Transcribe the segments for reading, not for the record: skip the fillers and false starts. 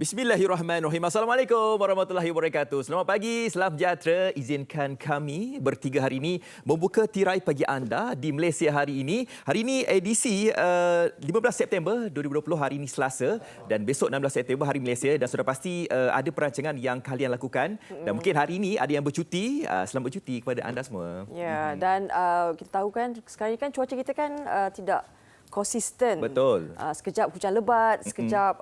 Bismillahirrahmanirrahim. Assalamualaikum warahmatullahi wabarakatuh. Selamat pagi, salam sejahtera. Izinkan kami bertiga hari ini membuka tirai pagi anda di Malaysia hari ini. Hari ini edisi 15 September 2020, hari ini Selasa, dan besok 16 September hari Malaysia, dan sudah pasti ada perancangan yang kalian lakukan dan mungkin hari ini ada yang bercuti. Selamat bercuti kepada anda semua. Ya, dan kita tahu kan sekarang ni kan cuaca kita kan tidak konsisten. Betul. Sekejap hujan lebat, sekejap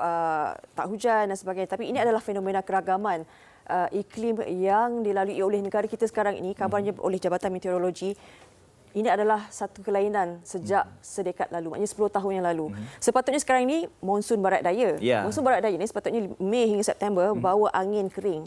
tak hujan dan sebagainya. Tapi ini adalah fenomena keragaman iklim yang dilalui oleh negara kita sekarang ini, kabarnya oleh Jabatan Meteorologi. Ini adalah satu kelainan sejak sedekad lalu, maknanya 10 tahun yang lalu. Sepatutnya sekarang ini monsun barat daya. Monsun barat daya ini sepatutnya Mei hingga September bawa angin kering.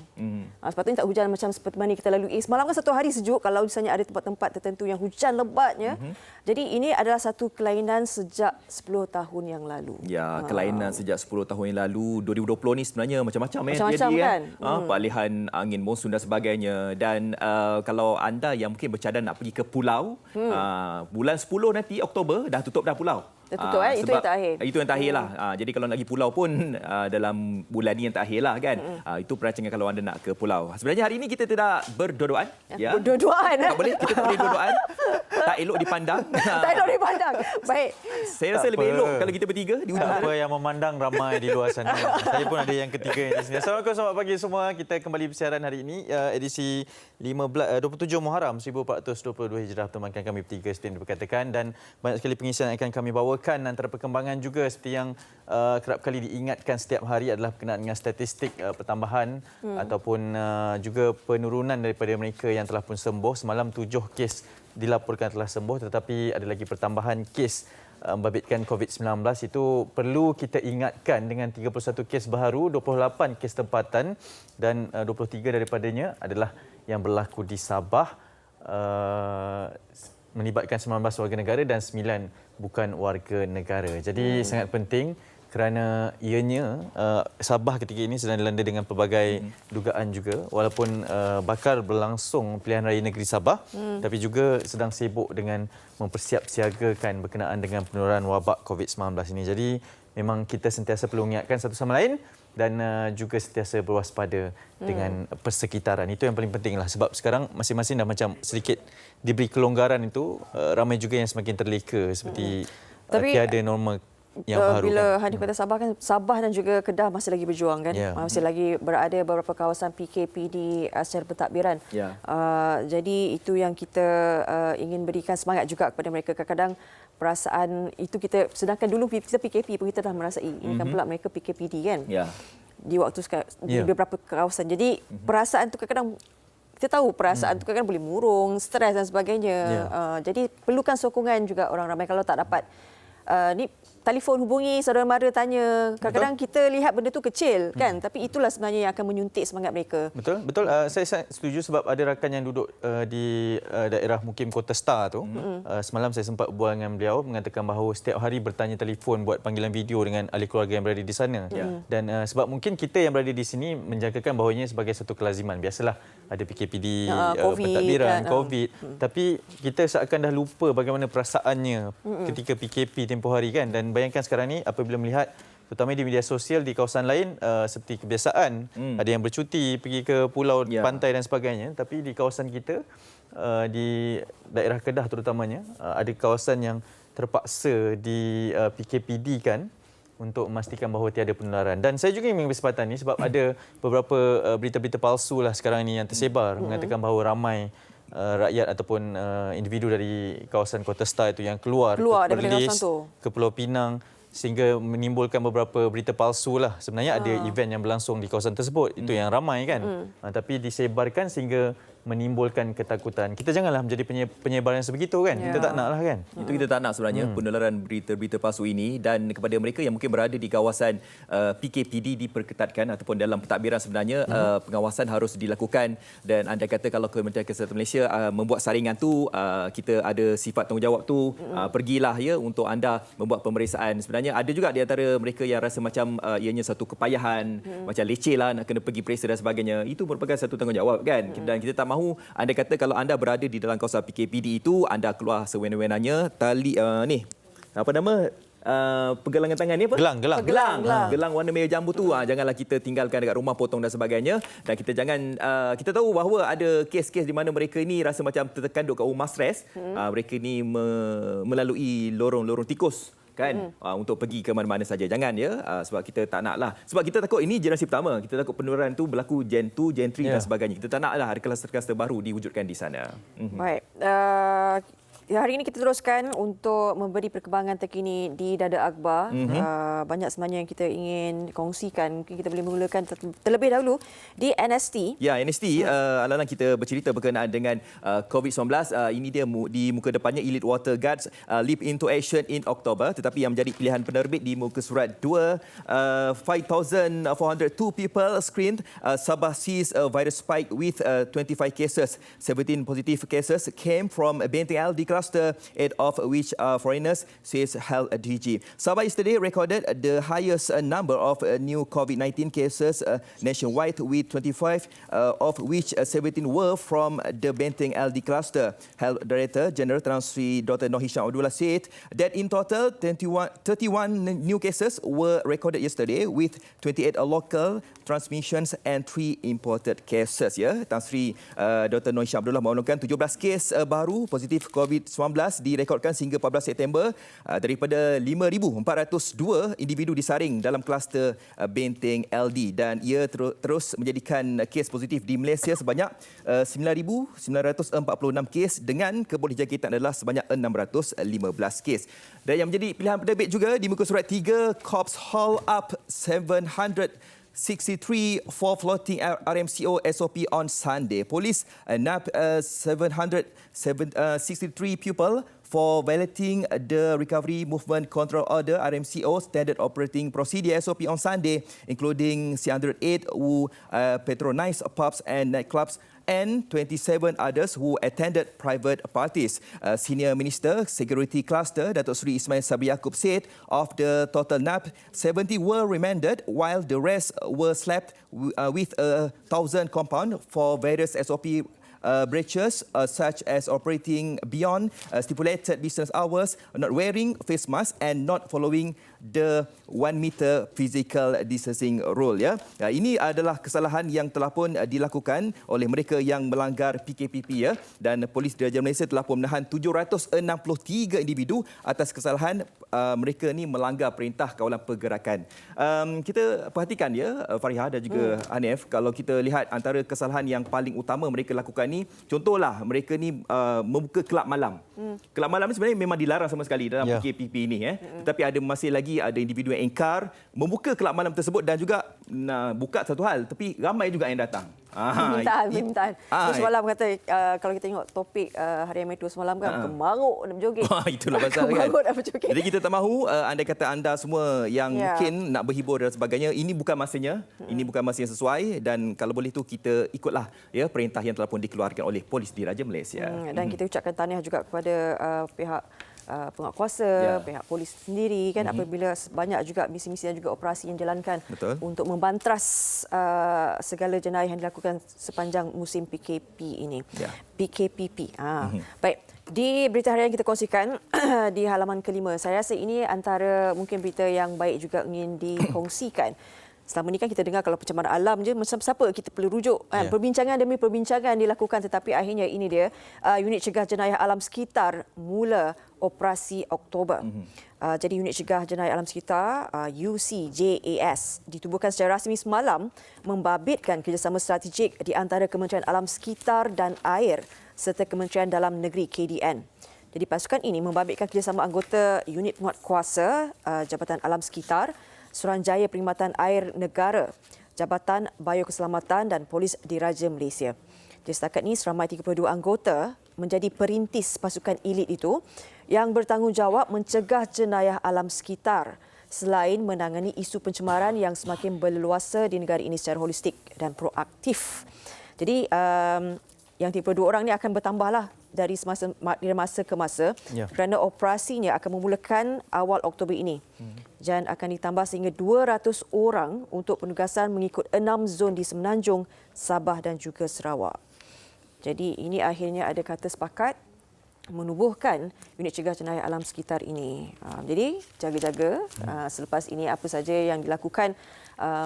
Sepatutnya tak hujan macam seperti mana kita lalui. Semalam kan satu hari sejuk kalau misalnya ada tempat-tempat tertentu yang hujan lebatnya. Jadi ini adalah satu kelainan sejak 10 tahun yang lalu. Ya, kelainan sejak 10 tahun yang lalu. 2020 ni sebenarnya macam-macam Macam-macam kan. Peralihan angin monsun dan sebagainya. Dan kalau anda yang mungkin bercadang nak pergi ke pulau, bulan 10 nanti, Oktober, dah tutup dah pulau. Dah tutup itu yang terakhir. Itu yang terakhir lah. Jadi kalau nak pergi pulau pun dalam bulan ni yang terakhir lah kan. Itu perancangan kalau anda nak ke pulau. Sebenarnya hari ini kita tidak berdua-duaan. Ya. Berdua-duaan. Tak boleh, kita tak boleh dua-duaan. Tak elok dipandang. Tak elok dipandang. Baik. Saya rasa lebih elok kalau kita bertiga di ujung. Apa yang memandang ramai di luar sana. Saya pun ada yang ketiga di sini. Assalamualaikum, selamat pagi semua. Kita kembali bersiaran hari ini edisi 27 Muharram 1422 Hijrah. Temankan kami bertiga seperti yang diperkatakan, dan banyak sekali pengisian yang akan kami bawakan. Antara perkembangan juga seperti yang kerap kali diingatkan setiap hari adalah berkenaan dengan statistik pertambahan ataupun juga penurunan daripada mereka yang telah pun sembuh. Semalam 7 kes dilaporkan telah sembuh, tetapi ada lagi pertambahan kes membabitkan COVID-19. Itu perlu kita ingatkan dengan 31 kes baru, 28 kes tempatan, dan 23 daripadanya adalah yang berlaku di Sabah, melibatkan 19 warga negara dan 9 bukan warga negara. Jadi sangat penting kerana ianya Sabah ketika ini sedang dilanda dengan pelbagai dugaan juga, walaupun bakal berlangsung pilihan raya negeri Sabah, tapi juga sedang sibuk dengan mempersiapsiagakan berkenaan dengan penularan wabak COVID-19 ini. Jadi memang kita sentiasa perlu mengingatkan satu sama lain dan juga sentiasa berwaspada dengan persekitaran. Itu yang paling penting lah, sebab sekarang masing-masing dah macam sedikit diberi kelonggaran itu, ramai juga yang semakin terleka seperti tiada norma yang baru. Bila kan? Hanif kata Sabah kan, Sabah dan juga Kedah masih lagi berjuang kan. Masih lagi berada beberapa kawasan PKPD secara pentadbiran. Jadi itu yang kita ingin berikan semangat juga kepada mereka. Kadang-kadang perasaan itu kita, sedangkan dulu kita PKP pun kita dah merasai. Ini kan pula mereka PKPD kan. Di waktu di beberapa kawasan. Jadi perasaan tu kadang-kadang kita tahu perasaan tu kan boleh murung, stres dan sebagainya. Jadi perlukan sokongan juga orang ramai. Kalau tak dapat ni telefon hubungi saudara mara, tanya. Kadang-kadang kita lihat benda tu kecil kan, tapi itulah sebenarnya yang akan menyuntik semangat mereka. Betul. Saya setuju sebab ada rakan yang duduk di daerah Mukim Kota Star tu. Semalam saya sempat berbual dengan beliau, mengatakan bahawa setiap hari bertanya telefon buat panggilan video dengan ahli keluarga yang berada di sana. Dan sebab mungkin kita yang berada di sini menjangkakan bahawa ini sebagai satu kelaziman. Biasalah ada PKPD, pentadbiran, COVID. Tapi kita seakan dah lupa bagaimana perasaannya ketika PKP tempoh hari kan. Dan bayangkan sekarang ni apabila melihat terutama di media sosial di kawasan lain seperti kebiasaan ada yang bercuti pergi ke pulau, pantai dan sebagainya, tapi di kawasan kita di daerah Kedah terutamanya ada kawasan yang terpaksa di PKPD kan untuk memastikan bahawa tiada penularan. Dan saya juga ingin berkesempatan ni sebab ada beberapa berita-berita palsu lah sekarang ini yang tersebar mengatakan bahawa ramai rakyat ataupun individu dari kawasan Kota Star itu yang keluar ke Perlis, ke Pulau Pinang, sehingga menimbulkan beberapa berita palsu lah. Sebenarnya ada event yang berlangsung di kawasan tersebut. Itu yang ramai kan. Tapi disebarkan sehingga menimbulkan ketakutan. Kita janganlah menjadi penyebar yang sebegitu kan. Kita tak naklah kan. Itu kita tak nak sebenarnya, penularan berita-berita palsu ini. Dan kepada mereka yang mungkin berada di kawasan PKPD diperketatkan ataupun dalam pentadbiran sebenarnya pengawasan harus dilakukan. Dan anda kata kalau Kementerian Kesihatan Malaysia membuat saringan tu, kita ada sifat tanggungjawab tu, pergilah ya untuk anda membuat pemeriksaan. Sebenarnya ada juga di antara mereka yang rasa macam ianya satu kepayahan, macam leceh lah nak kena pergi periksa dan sebagainya. Itu merupakan satu tanggungjawab kan. Dan kita tak mahu anda kata kalau anda berada di dalam kawasan PKPD itu, anda keluar sewenang-wenangnya tali apa nama Pergelangan tangan ni apa? Gelang. Warna merah jambu tu janganlah kita tinggalkan dekat rumah, potong dan sebagainya. Dan kita jangan kita tahu bahawa ada kes-kes di mana mereka ni rasa macam tertekan duduk kat rumah stres. Mereka ni melalui lorong-lorong tikus kan untuk pergi ke mana-mana saja. Jangan ya, sebab kita tak naklah. Sebab kita takut ini generasi pertama. Kita takut penularan tu berlaku Gen 2, Gen 3 dan sebagainya. Kita tak naklah ada kluster-kluster baru diwujudkan di sana. Baik. Hari ini kita teruskan untuk memberi perkembangan terkini di Dada Akhbar. Banyak sebenarnya yang kita ingin kongsikan. Mungkin kita boleh mulakan terlebih dahulu di NST. Ya, NST, Alana kita bercerita berkenaan dengan COVID-19. Ini dia di muka depannya, Elite Water Guards leap into action in October. Tetapi yang menjadi pilihan penerbit di muka surat 2, 5,402 people screened. Sabah sees a virus spike with 25 cases. 17 positive cases came from Benteng LD cluster, 8 of which are foreigners, says Health DG. Sabah yesterday recorded the highest number of new COVID-19 cases nationwide, with 25 of which 17 were from the Benteng LD cluster. Health Director General Tan Sri Dr. Noor Hisham Abdullah said that in total 31 new cases were recorded yesterday, with 28 local transmissions and 3 imported cases. Ya, Tan Sri Dr. Noor Hisham Abdullah mengumumkan 17 kes baru positif COVID-19 direkodkan sehingga 14 September daripada 5,402 individu disaring dalam kluster Benteng LD, dan ia terus menjadikan kes positif di Malaysia sebanyak 9,946 kes dengan kebolehjangkitan adalah sebanyak 615 kes. Dan yang menjadi pilihan penerbit juga di muka surat 3, Cops haul up 763 for floating RMCO SOP on Sunday. Police nabbed 763 people for violating the Recovery Movement Control Order RMCO Standard Operating Procedure SOP on Sunday, including 608 who patronized pubs and nightclubs and 27 others who attended private parties. Senior Minister Security Cluster Datuk Seri Ismail Sabri Yaakob said of the total nab, 70 were remanded while the rest were slapped with 1,000 compound for various SOP breaches such as operating beyond stipulated business hours, not wearing face mask and not following the 1 meter physical distancing rule. Ya, ini adalah kesalahan yang telah pun dilakukan oleh mereka yang melanggar PKPP, ya, dan Polis Diraja Malaysia telah pun menahan 763 individu atas kesalahan mereka ni melanggar perintah kawalan pergerakan. Kita perhatikan ya, Fariha dan juga Hanif, kalau kita lihat antara kesalahan yang paling utama mereka lakukan ni, contohlah mereka ni membuka kelab malam. Kelab malam ni sebenarnya memang dilarang sama sekali dalam PKPP ini, tetapi ada masih lagi ada individu yang ingkar membuka kelab malam tersebut dan juga buka satu hal, tapi ramai juga yang datang. Permintaan. Semalam kata kalau kita tengok topik Harian Metro semalam kan, kemaruk nak berjoget. Itulah pasal kan. Nak berjoget. Jadi kita tak mahu andai kata anda semua yang mungkin nak berhibur dan sebagainya, ini bukan masanya. Ini bukan masa yang sesuai, dan kalau boleh tu kita ikutlah ya perintah yang telah pun dikeluarkan oleh Polis Diraja Malaysia. Dan kita ucapkan tahniah juga kepada pihak penguatkuasa, pihak polis sendiri kan, apabila banyak juga misi-misi dan juga operasi yang dijalankan untuk membantras segala jenayah yang dilakukan sepanjang musim PKP ini. PKPP. Baik, di berita harian kita kongsikan di halaman kelima, saya rasa ini antara mungkin berita yang baik juga ingin dikongsikan. Selama ini kan kita dengar kalau pencemaran alam je macam siapa kita perlu rujuk. Perbincangan demi perbincangan dilakukan, tetapi akhirnya ini dia unit cegah jenayah alam sekitar mula operasi Oktober. Jadi unit cegah jenayah alam sekitar UCJAS ditubuhkan secara rasmi semalam, membabitkan kerjasama strategik di antara Kementerian Alam Sekitar dan Air serta Kementerian Dalam Negeri KDN. Jadi pasukan ini membabitkan kerjasama anggota unit penguatkuasa Jabatan Alam Sekitar, Suruhanjaya Perkhidmatan Air Negara, Jabatan Biokeselamatan dan Polis Diraja Malaysia. Jadi setakat ini seramai 32 anggota menjadi perintis pasukan elit itu yang bertanggungjawab mencegah jenayah alam sekitar selain menangani isu pencemaran yang semakin berleluasa di negara ini secara holistik dan proaktif. Jadi yang 32 orang ini akan bertambahlah dari masa ke masa kerana operasinya akan memulakan awal Oktober ini dan akan ditambah sehingga 200 orang untuk penugasan mengikut 6 zon di Semenanjung, Sabah dan juga Sarawak. Jadi ini akhirnya ada kata sepakat menubuhkan unit cegah jenayah alam sekitar ini. Jadi jaga-jaga selepas ini apa saja yang dilakukan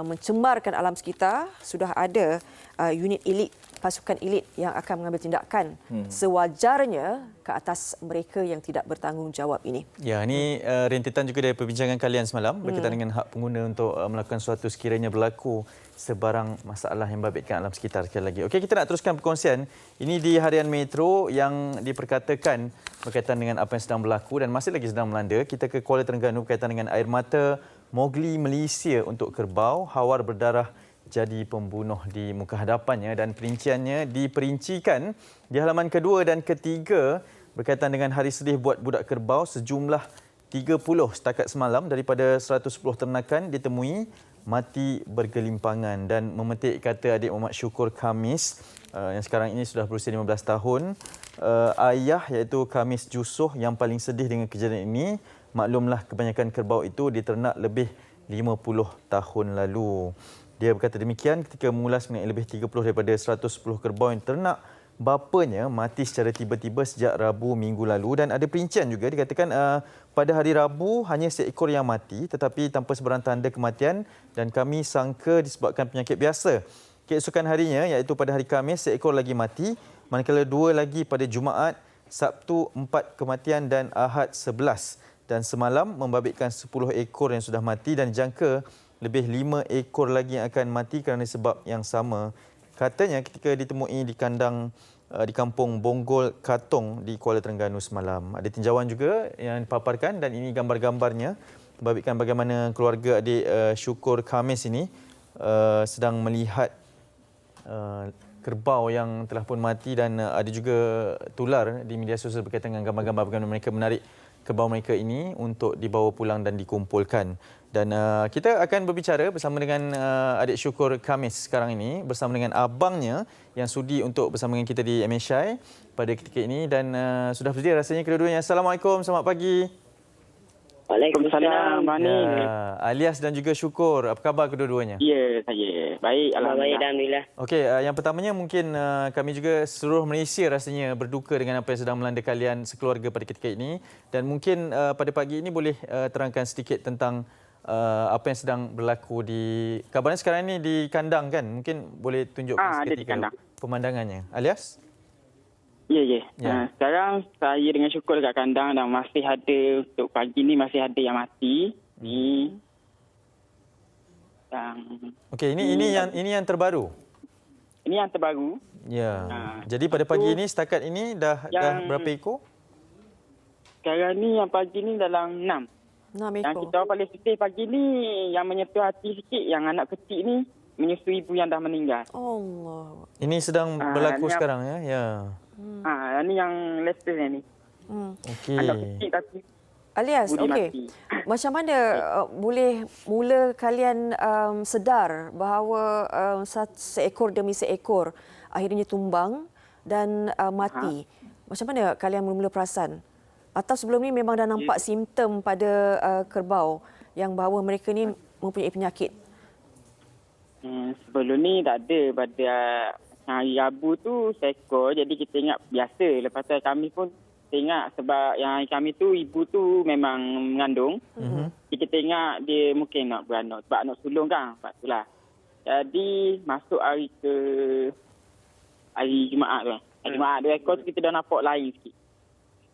mencemarkan alam sekitar, sudah ada unit elit, pasukan elit yang akan mengambil tindakan sewajarnya ke atas mereka yang tidak bertanggungjawab ini. Ya, ini rentetan juga dari perbincangan kalian semalam berkaitan dengan hak pengguna untuk melakukan sesuatu sekiranya berlaku sebarang masalah yang membabitkan alam sekitar sekali lagi. Okey, kita nak teruskan perkongsian. Ini di Harian Metro yang diperkatakan berkaitan dengan apa yang sedang berlaku dan masih lagi sedang melanda. Kita ke Kuala Terengganu berkaitan dengan air mata Mowgli Malaysia untuk kerbau, hawar berdarah jadi pembunuh di muka hadapannya, dan perinciannya diperincikan di halaman kedua dan ketiga berkaitan dengan hari sedih buat budak kerbau. Sejumlah 30 setakat semalam daripada 110 ternakan ditemui mati bergelimpangan, dan memetik kata adik Muhammad Syukur Khamis yang sekarang ini sudah berusia 15 tahun, ayah iaitu Khamis Jusoh yang paling sedih dengan kejadian ini. Maklumlah kebanyakan kerbau itu diternak lebih 50 tahun lalu. Dia berkata demikian ketika mengulas mengenai lebih 30 daripada 110 kerbau yang ternak bapanya mati secara tiba-tiba sejak Rabu minggu lalu. Dan ada perincian juga, dikatakan pada hari Rabu hanya seekor yang mati tetapi tanpa sebarang tanda kematian, dan kami sangka disebabkan penyakit biasa. Keesokan harinya iaitu pada hari Khamis seekor lagi mati, manakala 2 lagi pada Jumaat, Sabtu 4 kematian dan Ahad 11. Dan semalam membabitkan 10 ekor yang sudah mati, dan jangka lebih 5 ekor lagi yang akan mati kerana sebab yang sama. Katanya ketika ditemui di kandang di kampung Bonggol Katong di Kuala Terengganu semalam. Ada tinjauan juga yang dipaparkan, dan ini gambar-gambarnya membabitkan bagaimana keluarga adik Syukur Khamis ini sedang melihat kerbau yang telah pun mati, dan ada juga tular di media sosial berkaitan dengan gambar-gambar bagaimana mereka menarik kerbau mereka ini untuk dibawa pulang dan dikumpulkan. Dan kita akan berbicara bersama dengan adik Syukur Khamis sekarang ini bersama dengan abangnya yang sudi untuk bersama dengan kita di MSI pada ketika ini, dan sudah bersedia rasanya kedua-duanya. Assalamualaikum, selamat pagi. Waalaikumsalam. Ya, Alias dan juga Syukur, apa khabar kedua-duanya? Ya, saya baik, alhamdulillah. Okey, yang pertamanya mungkin kami juga seluruh Malaysia rasanya berduka dengan apa yang sedang melanda kalian sekeluarga pada ketika ini, dan mungkin pada pagi ini boleh terangkan sedikit tentang apa yang sedang berlaku di, kabarnya sekarang ini di kandang kan? Mungkin boleh tunjukkan seketika pemandangannya. Alias? Ya. Sekarang saya dengan Syukur dekat kandang, dan masih ada untuk pagi ni masih ada yang mati. Ni. Okey, ini yang terbaru. Ini yang terbaru. Ya. Jadi pada pagi ini setakat ini dah berapa ekor? Sekarang ni yang pagi ni dalam 6. 6 ekor. Yang kita paling sedih pagi ni yang menyentuh hati sikit, yang anak kecil ni menyusui ibu yang dah meninggal. Allah. Ini sedang berlaku sekarang ya. Ya. Ini yang latest ni. Okey. Anak kecil tapi Alias, okey. Macam mana boleh mula kalian sedar bahawa seekor demi seekor akhirnya tumbang dan mati? Macam mana kalian mula perasan? Atau sebelum ni memang dah nampak simptom pada kerbau yang bahawa mereka ni mempunyai penyakit? Sebelum ni tak ada. Pada hari Rabu tu seekor, jadi kita ingat biasa. Lepas tu kami pun ingat sebab yang kami tu ibu tu memang mengandung. Jadi kita ingat dia mungkin nak beranak sebab nak sulung kan. Sebab itulah. Jadi masuk hari Jumaat tu. Hari Jumaat 2 ekor tu kita dah nampak lain sikit.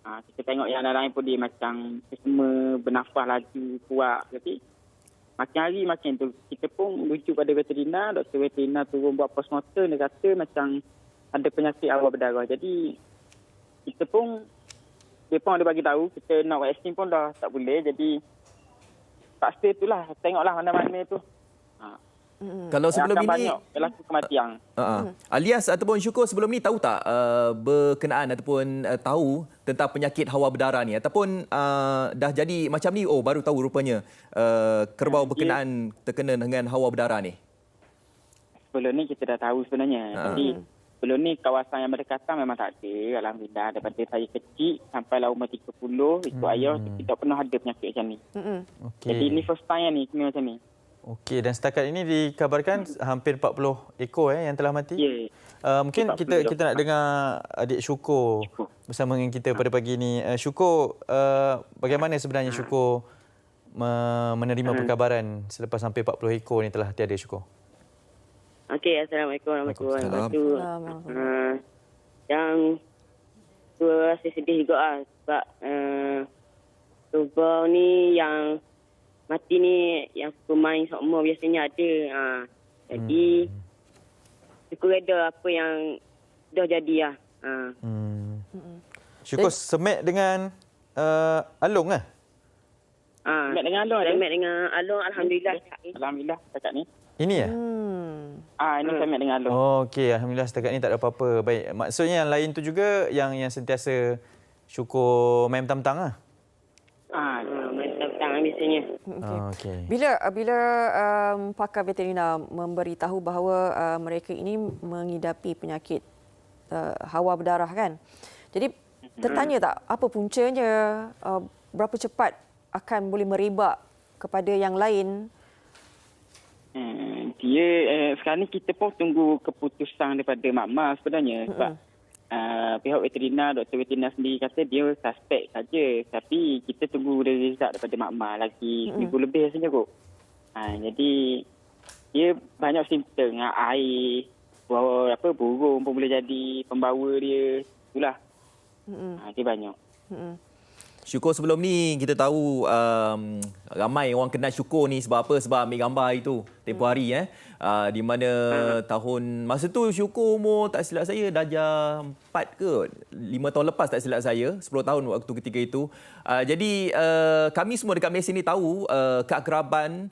Kita tengok yang lain pun dia macam semua bernafas laju kuat. Jadi makin hari makin tu kita pun rujuk pada veterina. Doktor veterina turun buat postmortem, dia kata macam ada penyakit awal berdarah. Jadi kita pun dia pun ada bagi tahu kita nak vaksin pun dah tak boleh, jadi paksa itulah tengoklah mana-mana tu. Kalau sebelum ini berlaku kematian. Alias ataupun Syukur sebelum ni tahu tak berkenaan ataupun tahu tentang penyakit hawa berdarah ni, ataupun dah jadi macam ni baru tahu rupanya kerbau berkenaan terkena dengan hawa berdarah ni? Sebelum ni kita dah tahu sebenarnya. Jadi sebelum ni kawasan yang berdekatan memang tak ada. Alhamdulillah daripada saya kecil sampai lah umur 30 ikut ayah kita tak pernah ada penyakit macam ni. Okay. Jadi ni first time ni kena macam ni. Okey, dan setakat ini dikabarkan hampir 40 ekor yang telah mati. Ya. Mungkin kita nak dengar adik Syukur bersama dengan kita pada pagi ini. Syukur, bagaimana sebenarnya Syukur menerima perkabaran selepas hampir 40 ekor ni telah tiada, Syukur? Okey, Assalamualaikum warahmatullahi wabarakatuh. Yang tu rasa sedih juga sebab kerbau ni yang mati ni yang pemain seumur biasanya ada. Jadi syukur reda apa yang dah jadi lah. Syukur semek dengan Along lah? Semek dengan Along ada? Semek dengan Along, Alhamdulillah. Alhamdulillah setakat ni. Ini ya? Ini semek dengan Along. Oh, okey. Alhamdulillah setakat ni tak ada apa-apa. Baik. Maksudnya yang lain tu juga yang sentiasa Syukur main petang-petang lah? Main petang biasanya. Okey. Bila pakar veterina memberitahu bahawa mereka ini mengidapi penyakit hawa berdarah kan. Jadi tertanya tak apa puncanya, berapa cepat akan boleh merebak kepada yang lain? Dia sekarang ni kita pun tunggu keputusan daripada makmal sebenarnya sebab pihak veterina, doktor veterina sendiri kata dia suspek saja, tapi kita tunggu result daripada makmal lagi minggu lebih rasanya kot. Jadi dia banyak simptom, air, burung pun boleh jadi pembawa dia, itulah. Dia banyak. Syukur, sebelum ni kita tahu ramai orang kenal Syukur ni sebab apa? Sebab ambil gambar itu tempoh hari di mana tahun masa tu Syukur umur tak silap saya darjah 4 ke 5 tahun lepas tak silap saya, 10 tahun waktu ketika itu. Jadi kami semua dekat Malaysia ni tahu keakraban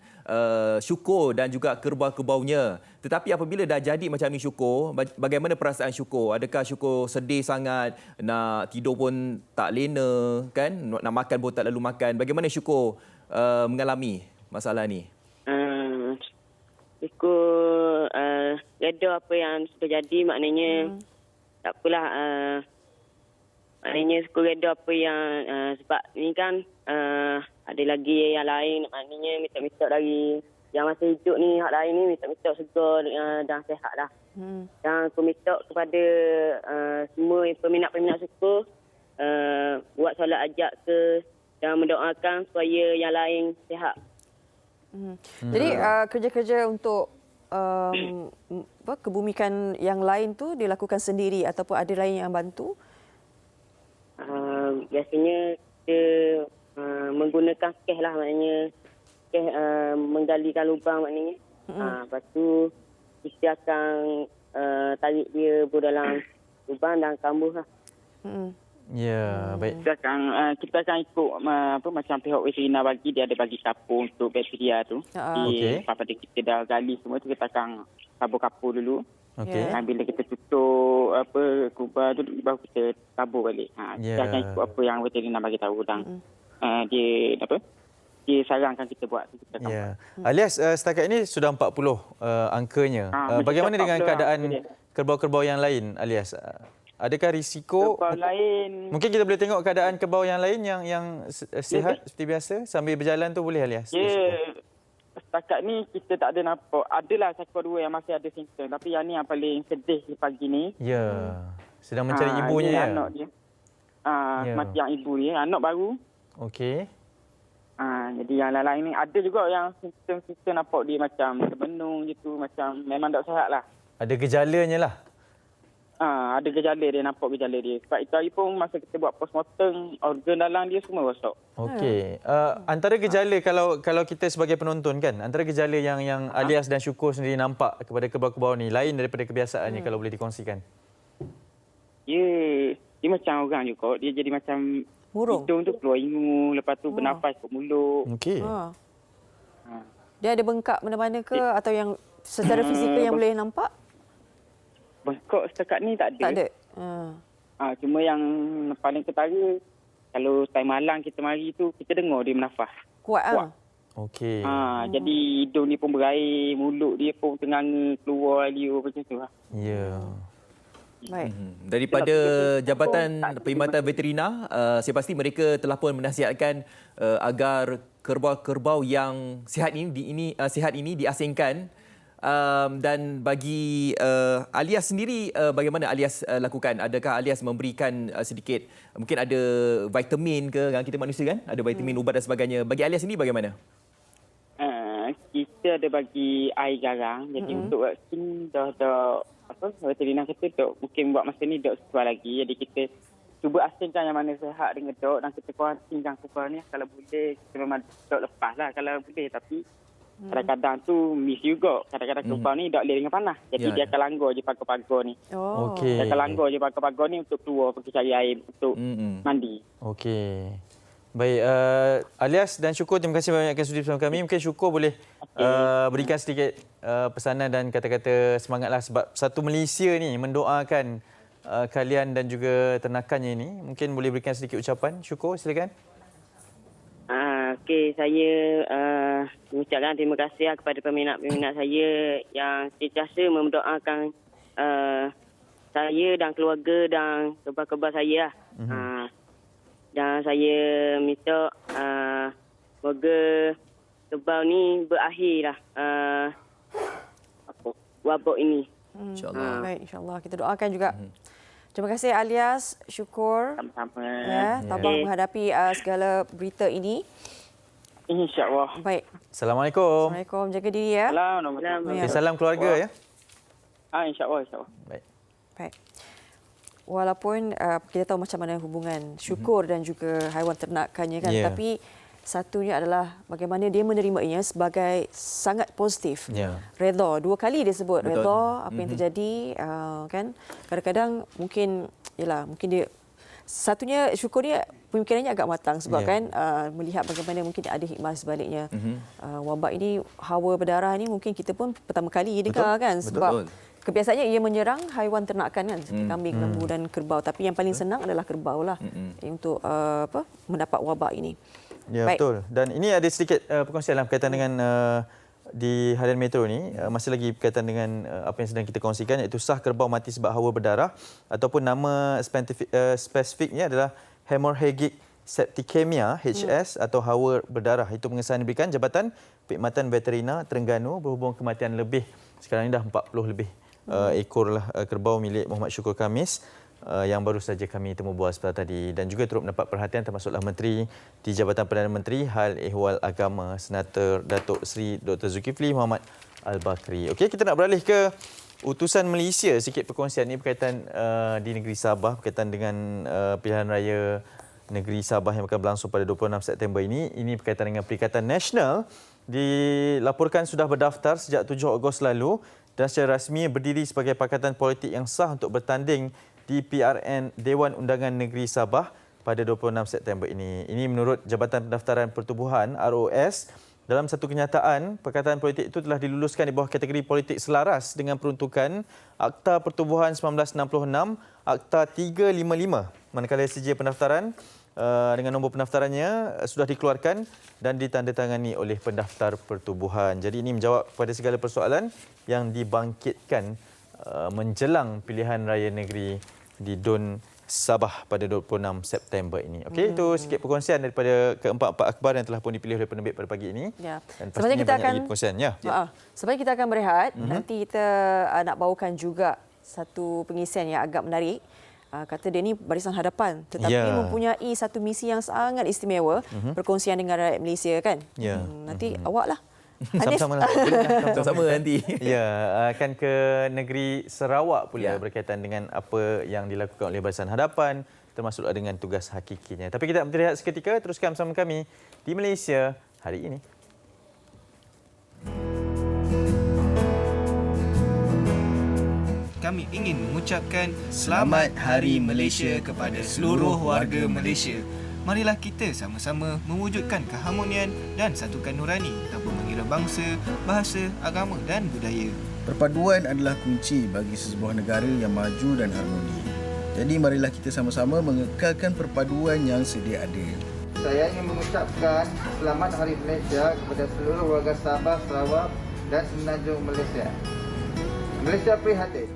Syukur dan juga kerbau-kerbaunya. Tetapi apabila dah jadi macam ni Syukur, bagaimana perasaan Syukur? Adakah Syukur sedih sangat, nak tidur pun tak lena kan? Nak makan pun tak lalu makan. Bagaimana Syukur mengalami masalah ni? Syukur reda apa yang sudah jadi, maknanya tak apalah. Maknanya syukur reda apa yang sebab ni kan ada lagi yang lain, maknanya minta-minta dari yang masih hidup ni, hak lain ni minta-minta segar dan sihat lah. Dan aku minta kepada semua peminat-peminat Syukur buat solat ajak ke dan mendoakan supaya yang lain sihat. Jadi kerja-kerja untuk kebumikan yang lain tu dilakukan sendiri ataupun ada lain yang bantu? Biasanya kita menggunakan kes lah, maknanya kes menggalikan lubang maknanya. Lepas tu kita akan tarik dia dalam lubang dan kambuh lah. Ya, baik. Kita akan ikut macam pihak veterina bagi, dia ada bagi kapur untuk bakteria tu. Pada kita dah gali semua tu, kita akan tabur-kapur dulu. Bila kita tutup kubah tu baru kita tabur balik. Kita akan ikut apa yang veterina bagi tahu dan dia sarankan kita buat. Alias setakat ini sudah 40 angkanya. Bagaimana dengan keadaan kerbau-kerbau yang lain, Alias? Adakah risiko lain? Mungkin kita boleh tengok keadaan kerbau yang lain yang sihat seperti biasa sambil berjalan tu, boleh, Alias? Setakat ni kita tak ada nampak. Adalah seekor dua yang masih ada simptom, tapi yang ni yang paling sedih pagi ni. Sedang mencari ibunya. Anak dia. Mati yang ibu dia, anak baru. Okey. Jadi yang lain ni ada juga yang simptom-simptom nampak dia macam terbenung gitu, macam memang tak sihat lah. Ada gejalanya lah. Ada gejala dia, nampak gejala dia. Sebab itu hari pun masa kita buat postmortem, organ dalam dia semua rosak. Okey. Antara gejala kalau kita sebagai penonton kan, antara gejala yang Alias dan Syukur sendiri nampak kepada kerbau-kerbau ni lain daripada kebiasaannya, kalau boleh dikongsikan. Dia macam orang juga. Dia jadi macam murung. Hidung tu keluar ingu, lepas tu bernafas kat mulut. Okey. Dia ada bengkak mana-mana ke atau yang secara fizikal yang boleh nampak? Bengkak setakat ni tak ada. Tak ada. Cuma yang paling ketara, kalau time malam kita mari tu, kita dengar dia bernafas. Kuat. Okey. Jadi hidung dia pun berair, mulut dia pun tenganga keluar liur macam tu lah. Ya. Baik. Daripada Jabatan Perkhidmatan Veterina, saya pasti mereka telah pun menasihatkan agar kerbau-kerbau yang sihat ini diasingkan. Dan bagi Alias sendiri, bagaimana Alias lakukan? Adakah Alias memberikan sedikit, mungkin ada vitamin ke, yang kita manusia kan? Ada vitamin, ubat dan sebagainya. Bagi Alias sendiri bagaimana? Kita ada bagi air garang. Jadi untuk vaksin dah veterina kata dok mungkin buat masa ni dok sesuai lagi. Jadi kita cuba asingkan yang mana sihat dengan dok dan kita kuarantinkan kerbau ni kalau boleh. Kita memang dok lepas lah kalau boleh, tapi kadang-kadang tu miss juga. Kadang-kadang kerbau ni dok boleh dengan panas. Jadi dia akan langgar je pagar-pagar ni. Dia akan langgar je pagar-pagar ni untuk keluar pergi cari air untuk mandi. Okey. Baik, Alias dan Syukur, terima kasih banyak kerana sudi bersama kami. Mungkin Syukur boleh berikan sedikit pesanan dan kata-kata semangatlah, sebab satu Malaysia ni mendoakan kalian dan juga ternakannya ini. Mungkin boleh berikan sedikit ucapan. Syukur, silakan. Okey, saya mengucapkan terima kasih kepada peminat-peminat saya yang sentiasa mendoakan saya dan keluarga dan kerbau-kerbau saya. Dan saya minta semoga kerbau ni berakhirlah wabak ini. InsyaAllah. Baik, insyaAllah. Kita doakan juga. Terima kasih Alias, Syukur. Sama-sama. Ya, tabah menghadapi segala berita ini. InsyaAllah. Baik. Assalamualaikum. Assalamualaikum. Jaga diri ya. Assalamualaikum. Salam keluarga ya. InsyaAllah. Baik. Baik. Walaupun kita tahu macam mana hubungan Syukur dan juga haiwan ternakannya kan, tapi satunya adalah bagaimana dia menerimanya sebagai sangat positif. Redha, 2 kali dia sebut redha apa yang terjadi kan. Kadang-kadang mungkin dia satunya Syukur dia pemikirannya agak matang sebab kan melihat bagaimana mungkin ada hikmah sebaliknya. Wabak ini hawa berdarah ni mungkin kita pun pertama kali dengar kan, sebab kebiasaannya ia menyerang haiwan ternakan kan, seperti kambing, lembu dan kerbau. Tapi yang paling senang adalah kerbau lah untuk mendapat wabak ini. Ya, baik. Betul. Dan ini ada sedikit perkongsian berkaitan dengan di Harian Metro ni. Masih lagi berkaitan dengan apa yang sedang kita kongsikan, iaitu sah kerbau mati sebab hawa berdarah, ataupun nama spesifiknya adalah hemorrhagic septicemia HS atau hawa berdarah. Itu pengesahan diberikan Jabatan Perkhidmatan Veterina Terengganu berhubung kematian lebih, sekarang ini dah 40 lebih ekor lah kerbau milik Muhammad Syukur Khamis yang baru saja kami temu bual sebentar tadi, dan juga turut mendapat perhatian termasuklah Menteri di Jabatan Perdana Menteri Hal Ehwal Agama Senator Datuk Seri Dr. Zulkifli Muhammad Al-Bakri. Okey, kita nak beralih ke utusan Malaysia. Sikit perkongsian ini berkaitan di negeri Sabah berkaitan dengan pilihan raya negeri Sabah yang akan berlangsung pada 26 September ini. Ini berkaitan dengan Perikatan Nasional, dilaporkan sudah berdaftar sejak 7 Ogos lalu dan secara rasmi berdiri sebagai pakatan politik yang sah untuk bertanding di PRN Dewan Undangan Negeri Sabah pada 26 September ini. Ini menurut Jabatan Pendaftaran Pertubuhan ROS. Dalam satu kenyataan, pakatan politik itu telah diluluskan di bawah kategori politik selaras dengan peruntukan Akta Pertubuhan 1966, Akta 355. Manakala sijil pendaftaran dengan nombor pendaftarannya sudah dikeluarkan dan ditandatangani oleh pendaftar pertubuhan. Jadi ini menjawab kepada segala persoalan yang dibangkitkan menjelang pilihan raya negeri di DUN Sabah pada 26 September ini. Okey, itu sikit perkongsian daripada keempat-empat akhbar yang telah pun dipilih oleh penerbit pada pagi ini. Dan sebenarnya kita akan perkongsian. Sebenarnya kita akan berehat. Nanti kita nak bawakan juga satu pengisian yang agak menarik. Kata dia ni barisan hadapan tetapi mempunyai satu misi yang sangat istimewa, perkongsian dengan rakyat Malaysia kan. Nanti awak lah. Sama-sama lah. Sama-sama nanti. Ya, akan ke negeri Sarawak pula berkaitan dengan apa yang dilakukan oleh barisan hadapan, termasuklah dengan tugas hakikinya. Tapi kita berehat seketika, teruskan bersama kami di Malaysia hari ini. Kami ingin mengucapkan Selamat Hari Malaysia kepada seluruh warga Malaysia. Marilah kita sama-sama mewujudkan keharmonian dan satukan nurani tanpa mengira bangsa, bahasa, agama dan budaya. Perpaduan adalah kunci bagi sebuah negara yang maju dan harmoni. Jadi marilah kita sama-sama mengekalkan perpaduan yang sedia ada. Saya ingin mengucapkan Selamat Hari Malaysia kepada seluruh warga Sabah, Sarawak dan Semenanjung Malaysia. Malaysia prihatin.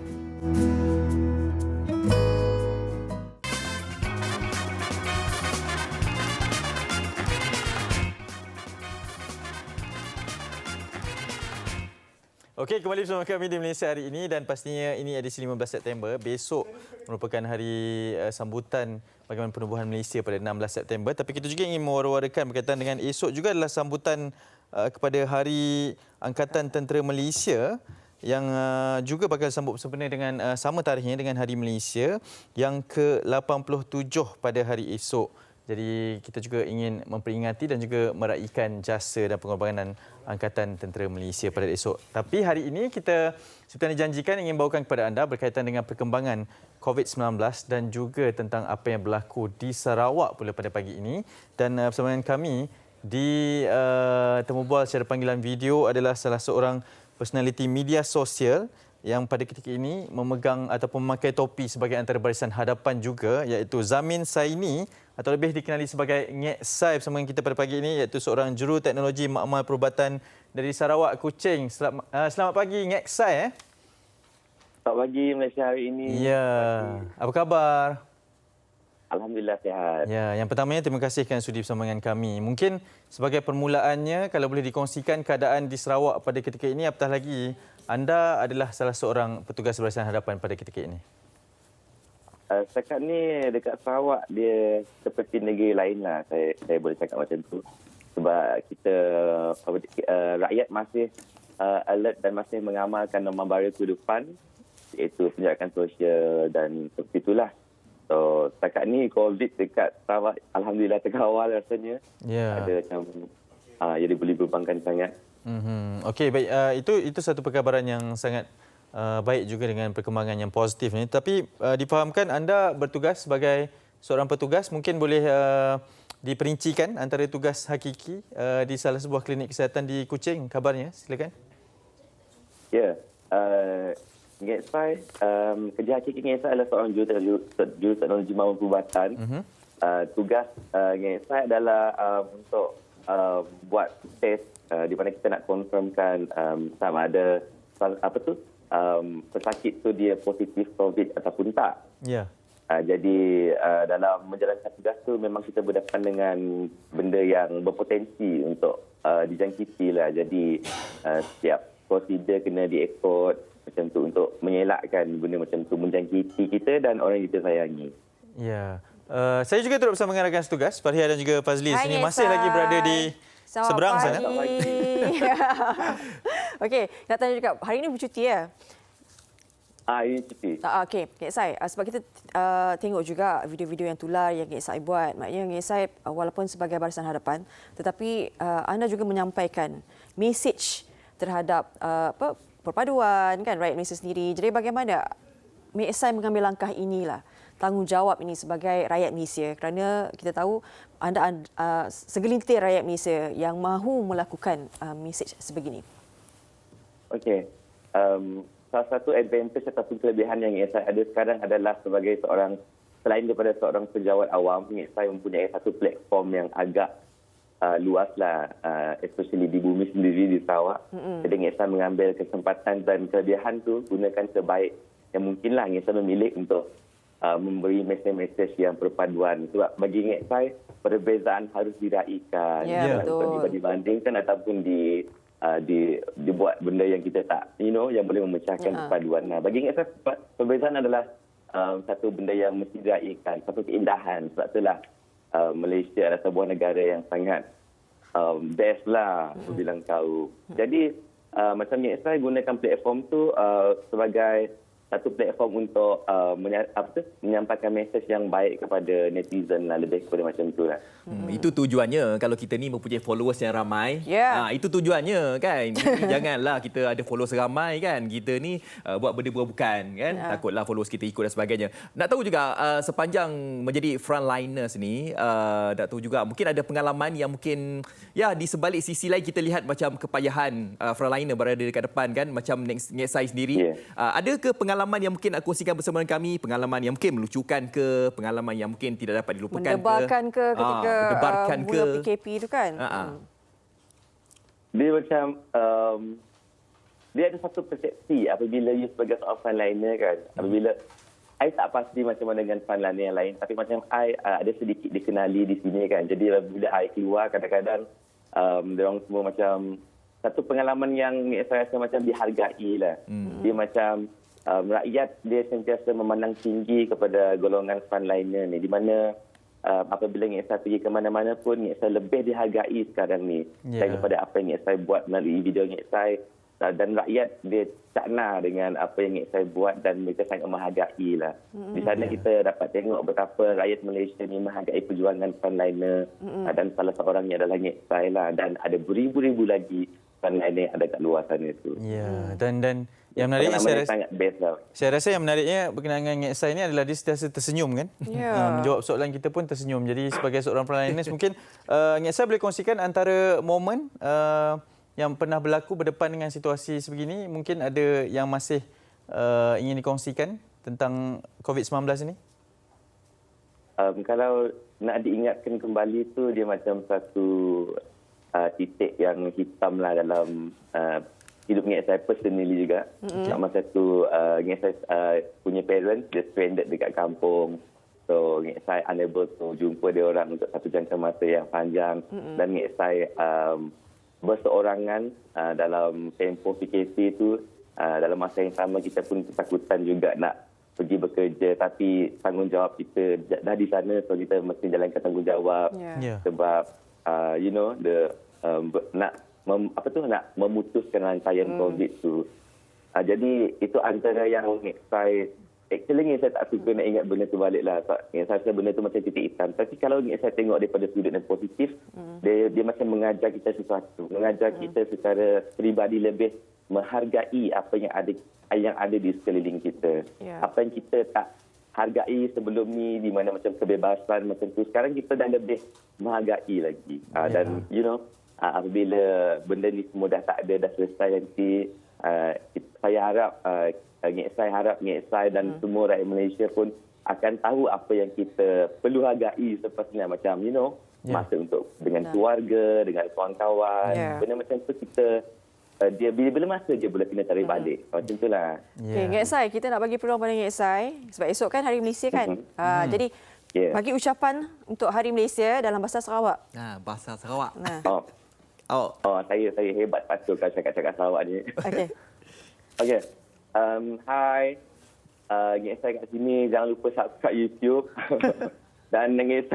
Okey, kembali bersama kami di Malaysia hari ini dan pastinya ini edisi 15 September. Besok merupakan hari sambutan bagaimana penubuhan Malaysia pada 16 September. Tapi kita juga ingin mewar-warakan berkaitan dengan esok juga adalah sambutan kepada Hari Angkatan Tentera Malaysia yang juga bakal sambut sempena dengan sama tarikhnya dengan Hari Malaysia yang ke-87 pada hari esok. Jadi kita juga ingin memperingati dan juga meraihkan jasa dan pengorbanan Angkatan Tentera Malaysia pada esok. Tapi hari ini kita seperti yang dijanjikan ingin bawakan kepada anda berkaitan dengan perkembangan COVID-19 dan juga tentang apa yang berlaku di Sarawak pula pada pagi ini. Dan bersama dengan kami di temu bual secara panggilan video adalah salah seorang personaliti media sosial yang pada ketika ini memegang ataupun memakai topi sebagai antara barisan hadapan juga, iaitu Zamin Saini atau lebih dikenali sebagai Ngek Sai bersama kita pada pagi ini, iaitu seorang juru teknologi makmal perubatan dari Sarawak, Kuching. Selamat pagi Ngek Sai. Selamat pagi Malaysia hari ini. Ya, apa khabar? Alhamdulillah sihat. Ya, yang pertamanya terima kasih kerana sudi bersama dengan kami. Mungkin sebagai permulaannya kalau boleh dikongsikan keadaan di Sarawak pada ketika ini, apatah lagi anda adalah salah seorang petugas barisan hadapan pada ketika ini. Setakat ni dekat Sarawak dia seperti negeri lain lah, saya boleh cakap macam tu. Sebab kita rakyat masih alert dan masih mengamalkan norma baru kehidupan, iaitu penjagaan sosial dan seperti itulah. So setakat ni COVID dekat Sarawak alhamdulillah terkawal rasanya. Ya. Ada macam jadi boleh berbangkan sangat. Okey, baik. Itu satu perkabaran yang sangat baik juga dengan perkembangan yang positif ini. Tapi difahamkan anda bertugas sebagai seorang petugas, mungkin boleh diperincikan antara tugas hakiki di salah sebuah klinik kesihatan di Kuching, kabarnya. Silakan. Ya, Ngek Sai, kerja hakiki Ngek Sai adalah seorang juru teknologi makmal perubatan. Tugas Ngek Sai adalah untuk buat test di mana kita nak confirmkan sama ada pesakit tu dia positif COVID ataupun tak. Ya. Jadi dalam menjalankan tugas tu memang kita berdepan dengan benda yang berpotensi untuk dijangkiti lah. Jadi setiap prosedur kena diekod macam tu untuk mengelakkan benda macam tu menjangkiti kita dan orang yang kita sayangi. Ya. Saya juga turut bersama dengan rakan setugas Farhia dan juga Fazli sini masih lagi berada di seberang sana. Okey, nak tanya juga hari ini bercuti ya? Ini cuti. Okey, Ngek Sai, sebab kita tengok juga video-video yang tular yang Ngek Sai buat. Maknanya Ngek Sai walaupun sebagai barisan hadapan, tetapi anda juga menyampaikan mesej terhadap perpaduan kan rakyat Malaysia sendiri. Jadi bagaimana Ngek Sai mengambil langkah inilah, tanggungjawab ini sebagai rakyat Malaysia, kerana kita tahu anda segelintir rakyat Malaysia yang mahu melakukan mesej sebegini. Okey. Salah satu advantage ataupun kelebihan yang Ngek Sai ada sekarang adalah sebagai seorang, selain daripada seorang sejawat awam, Ngek Sai mempunyai satu platform yang agak luas lah, especially di bumi sendiri di Sarawak. Jadi Ngek Sai mengambil kesempatan dan kelebihan tu gunakan sebaik yang mungkin lah. Ngek Sai memilih untuk memberi mesej-mesej yang perpaduan. Sebab bagi Ngek Sai, perbezaan harus diraikan. Bukan dibandingkan ataupun dibuat benda yang kita tak, yang boleh memecahkan perpaduan. Nah, bagi Ngek Sai, perbezaan adalah satu benda yang mesti diraikan, satu keindahan. Sebab itulah Malaysia adalah sebuah negara yang sangat best lah, aku bilang kau. Jadi, macam Ngek Sai gunakan platform tu sebagai satu platform untuk menyampaikan mesej yang baik kepada netizen lah, lebih kepada macam tu lah. Itu tujuannya kalau kita ni mempunyai followers yang ramai. Itu tujuannya kan. Janganlah kita ada followers ramai kan. Kita ni buat benda bukan kan. Takutlah followers kita ikut dan sebagainya. Nak tahu juga sepanjang menjadi frontliners ni, nak tahu juga mungkin ada pengalaman yang mungkin di sebalik sisi lain kita lihat macam kepayahan frontliner berada dekat depan kan, macam Ngek Sai sendiri. Ada ke pengalaman yang mungkin nak kongsikan bersama dengan kami, pengalaman yang mungkin melucukan ke, pengalaman yang mungkin tidak dapat dilupakan mendebarkan ke ketika mula ke PKP itu kan? Dia macam dia ada satu persepsi apabila you sebagai seorang frontliner kan. Apabila I tak pasti macam mana dengan frontliner yang lain, tapi macam I ada sedikit dikenali di sini kan. Jadi bila I keluar kadang-kadang diorang semua macam satu pengalaman yang saya rasa macam dihargai lah. Dia macam rakyat dia sentiasa memandang tinggi kepada golongan frontliner ni, di mana apabila saya pergi ke mana-mana pun saya lebih dihargai sekarang ni daripada apa yang saya buat melalui video saya. Dan rakyat dia cakna dengan apa yang saya buat dan mereka sangat menghargai lah. Di sana kita dapat tengok betapa rakyat Malaysia ni menghargai perjuangan frontliner dan salah seorangnya adalah saya lah, dan ada beribu-ribu lagi frontliner yang ada kat luar sana tu. Ya, dan yang menariknya sangat best lah. Saya rasa yang menariknya berkenaan dengan Ngek Sai ni adalah dia sentiasa tersenyum kan. Menjawab soalan kita pun tersenyum. Jadi sebagai seorang frontliners mungkin Ngek Sai boleh kongsikan antara momen yang pernah berlaku berdepan dengan situasi sebegini, mungkin ada yang masih ingin dikongsikan tentang COVID-19 ini? Kalau nak diingatkan kembali tu, dia macam satu titik yang hitam lah dalam hidup Ngek Sai personally juga. Masa tu Ngek Sai punya parents, dia stranded dekat kampung. So Ngek Sai unable to jumpa dia orang untuk satu jangka masa yang panjang. Dan Ngek Sai berseorangan dalam tempoh PKP tu. Dalam masa yang sama kita pun ketakutan juga nak pergi bekerja, tapi tanggungjawab kita dah di sana, so kita mesti jalankan tanggungjawab. Sebab nak memutuskan rantaian COVID tu. Jadi itu antara yang saya actually saya tak suka nak ingat benda tu balik lah. Saya rasa benda tu macam titik hitam. Tapi kalau saya tengok daripada sudut yang positif, dia macam mengajar kita sesuatu. Mengajar kita secara peribadi lebih menghargai apa yang ada di sekeliling kita. Apa yang kita tak hargai sebelum ni, di mana macam kebebasan macam tu, sekarang kita dah lebih menghargai lagi. Dan apabila benda ni semua dah tak ada, dah selesai nanti, saya harap Ngek Sai dan semua rakyat Malaysia pun akan tahu apa yang kita perlu hargai sepatutnya, macam masa untuk dengan keluarga, dengan kawan-kawan. Benda macam tu kita dia bila masa je boleh kena tarik balik. Macam itulah. Okay, Ngek Sai, kita nak bagi peluang pada Ngek Sai sebab esok kan Hari Malaysia kan. Jadi bagi ucapan untuk Hari Malaysia dalam bahasa Sarawak. Bahasa Sarawak. Saya hebat patut kalau cakap Sarawak ni. Okey. Okey. Hai. Ngek Sai kat sini, jangan lupa subscribe YouTube. Dan Ngek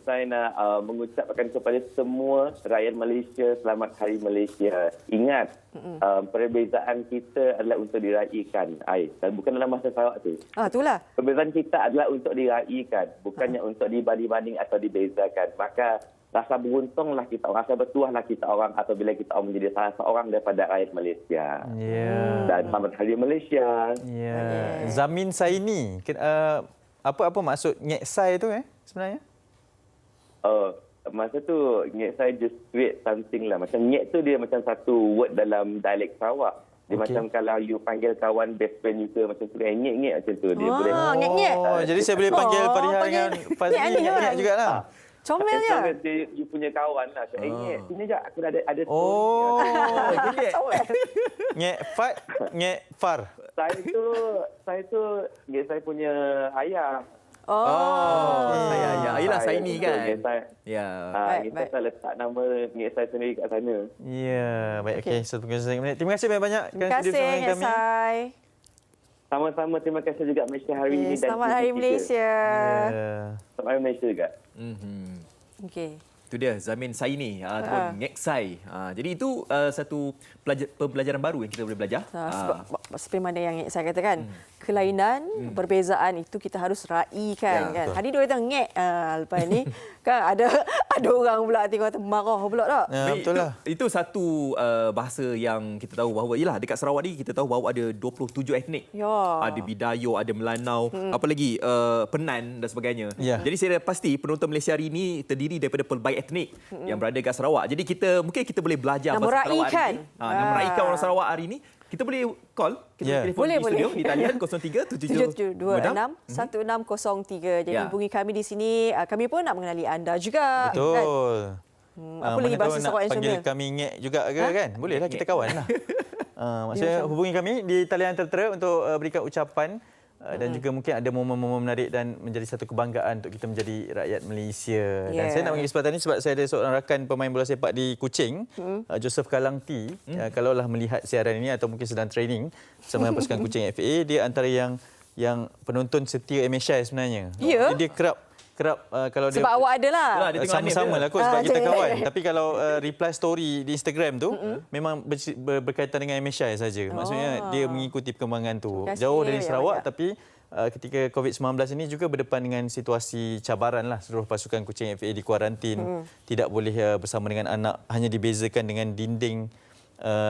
Sai nak mengucapkan kepada semua rakyat Malaysia selamat Hari Malaysia. Ingat, perbezaan kita adalah untuk diraikan. Bukan dalam bahasa Sarawak tu. Itulah. Perbezaan kita adalah untuk diraikan, bukannya untuk dibanding-banding atau dibezakan. Maka rasa beruntunglah kita orang, rasa bertuahlah kita orang apabila kita orang menjadi salah seorang daripada rakyat Malaysia. Dan selamat Hari Malaysia. Zamin Saini. Apa maksud Ngek Sai tu sebenarnya? Masa tu Ngek Sai just create something lah. Macam Ngek tu dia macam satu word dalam dialek Sarawak. Dia macam kalau you panggil kawan best friend you ke macam tu, Ngek macam tu. Dia boleh. Ngek. Jadi saya boleh panggil Fariha dengan Fazli Ngek jugalah. Comelnya. You punya kawan lah. So, Ngek, sini je aku ada Ngek Fat, Ngek Far. Saya tu Ngek Sai punya ayah. Yelah, saya ni kan. Ngek Sai letak nama Ngek Sai sendiri kat sana. Baik. Okey. Terima kasih banyak-banyak kerana studio bersama kami. Terima kasih, Ngek Sai. Sama-sama, terima kasih juga Malaysia hari ini. Selamat Hari Malaysia. Selamat Hari Malaysia juga. Okey. Itu dia Zamin Saini ataupun Ngek Sai. Jadi itu satu pembelajaran baru yang kita boleh belajar. Seperti mana yang Ngek Sai katakan, kelainan, perbezaan itu kita harus raikan kan. Hari dia kata Ngek, lepas ni kan ada orang pula tengok kata marah pula tak. Betul lah. Itu satu bahasa yang kita tahu bahawa dekat Sarawak ni kita tahu bahawa ada 27 etnik. Ada Bidayo, ada Melanau, apa lagi Penan dan sebagainya. Jadi saya pasti penonton Malaysia hari ini terdiri daripada pelbagai etnik yang berada kat Sarawak. Jadi kita boleh belajar bahasa Sarawak hari ini. Nak meraihkan orang Sarawak hari ini. Kita boleh call, kita telefon di studio di talian 0377261603. Jadi hubungi kami di sini. Kami pun nak mengenali anda juga. Betul. Apa lagi bahasa Sarawak yang panggil kami Ngek juga ke kan? Bolehlah, kita kawan lah. Maksudnya hubungi kami di talian tertera untuk berikan ucapan dan juga mungkin ada momen-momen menarik dan menjadi satu kebanggaan untuk kita menjadi rakyat Malaysia. Dan saya nak bagi kesempatan ini sebab saya ada seorang rakan pemain bola sepak di Kuching, Joseph Kalangti. Kalaulah melihat siaran ini atau mungkin sedang training bersama dengan pasukan Kuching FA, dia antara yang penonton setia MSI sebenarnya. Ya? Dia kerap kalau Sebab awak ada lah. Sama-sama lah kot sebab kita kawan. Tapi kalau reply story di Instagram tu memang berkaitan dengan MSI saja. Maksudnya dia mengikuti perkembangan tu. Jauh dari Sarawak tapi ketika COVID-19 ini juga berdepan dengan situasi cabaran lah. Seluruh pasukan Kuching FA di kuarantin. Tidak boleh bersama dengan anak. Hanya dibezakan dengan dinding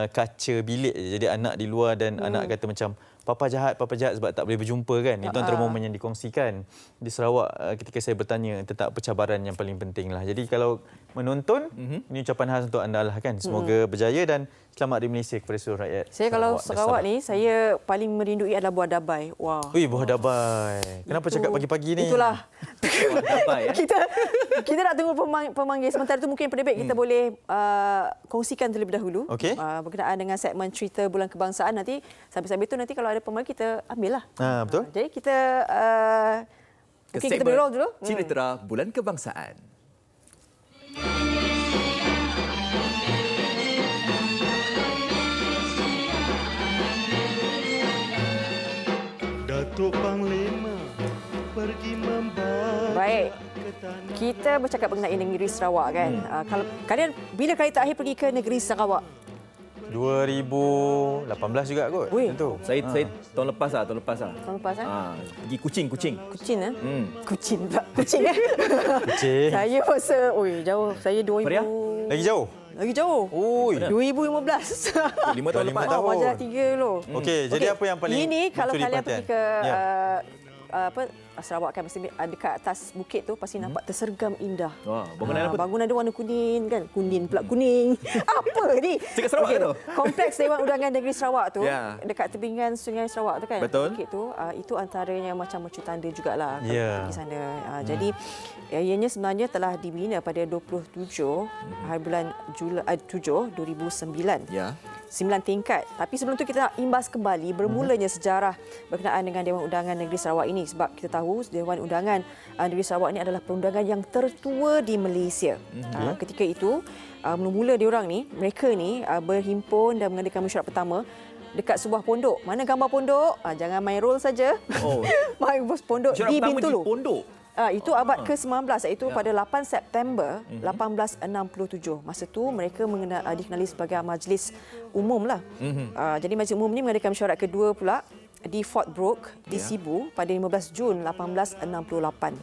kaca bilik. Jadi anak di luar dan anak kata macam Papa jahat sebab tak boleh berjumpa kan. Itu antara momen yang dikongsikan di Sarawak ketika saya bertanya tentang pencabaran yang paling penting lah. Jadi kalau menonton, ini ucapan khas untuk anda lah kan. Semoga berjaya dan selamat di Malaysia kepada seluruh rakyat. Saya kalau Sarawak ni, saya paling merindui adalah buah dabai. Wah. Ui, buah dabai. Kenapa cakap pagi-pagi ni? Itulah. kita nak tunggu pemanggil. Sementara itu mungkin pada baik kita boleh kongsikan terlebih dahulu. Okey. Berkenaan dengan segmen cerita Bulan Kebangsaan nanti. Sambil-sambil itu nanti kalau ada pemanggil kita ambil lah. Betul. Jadi kita mungkin kita boleh roll dulu. Cerita Bulan Kebangsaan. Datuk Panglima pergi membawa. Baik. Kita bercakap mengenai negeri Sarawak kan. Kalau kalian bila kali terakhir pergi ke negeri Sarawak? 2018 juga kot. Tentu. Saya tahun lepas lah. Tahun lepas Pergi Kuching. Kuching Kuching. Kuching. Saya masa jauh. Saya 2000. Lagi jauh. Oi. 2015. 5 tahun lepas. Majalah 3 dulu. Okey, jadi apa yang paling ini kalau mencuri kalian perhatian? pergi ke Sarawak kan, mesti dekat atas bukit tu pasti nampak tersergam indah. Wah, bangunan apa tu? Bangunan dia warna kuning kan. Kuning. Apa ni? Cakap Sarawak tu. Kompleks Dewan Undangan Negeri Sarawak tu, dekat tebingan Sungai Sarawak tu kan. Betul. Bukit tu, itu antaranya macam mercu tanda jugalah pergi sana. Jadi ianya sebenarnya telah dibina pada 27 hari bulan Julai 7 2009. 9 tingkat. Tapi sebelum tu kita nak imbas kembali bermulanya sejarah berkenaan dengan Dewan Undangan Negeri Sarawak ini, sebab kita tahu Dewan Undangan Negeri Sarawak ini adalah perundangan yang tertua di Malaysia. Ketika itu mula-mula mereka ni berhimpun dan mengadakan mesyuarat pertama dekat sebuah pondok. Mana gambar pondok? Jangan main roll saja. Main pondok di Bintulu. Itu abad ke-19, iaitu pada 8 September 1867. Masa tu mereka dikenali sebagai majlis umum lah. Jadi majlis umum ni mengadakan mesyuarat kedua pula di Fort Brooke di Sibu pada 15 Jun 1868.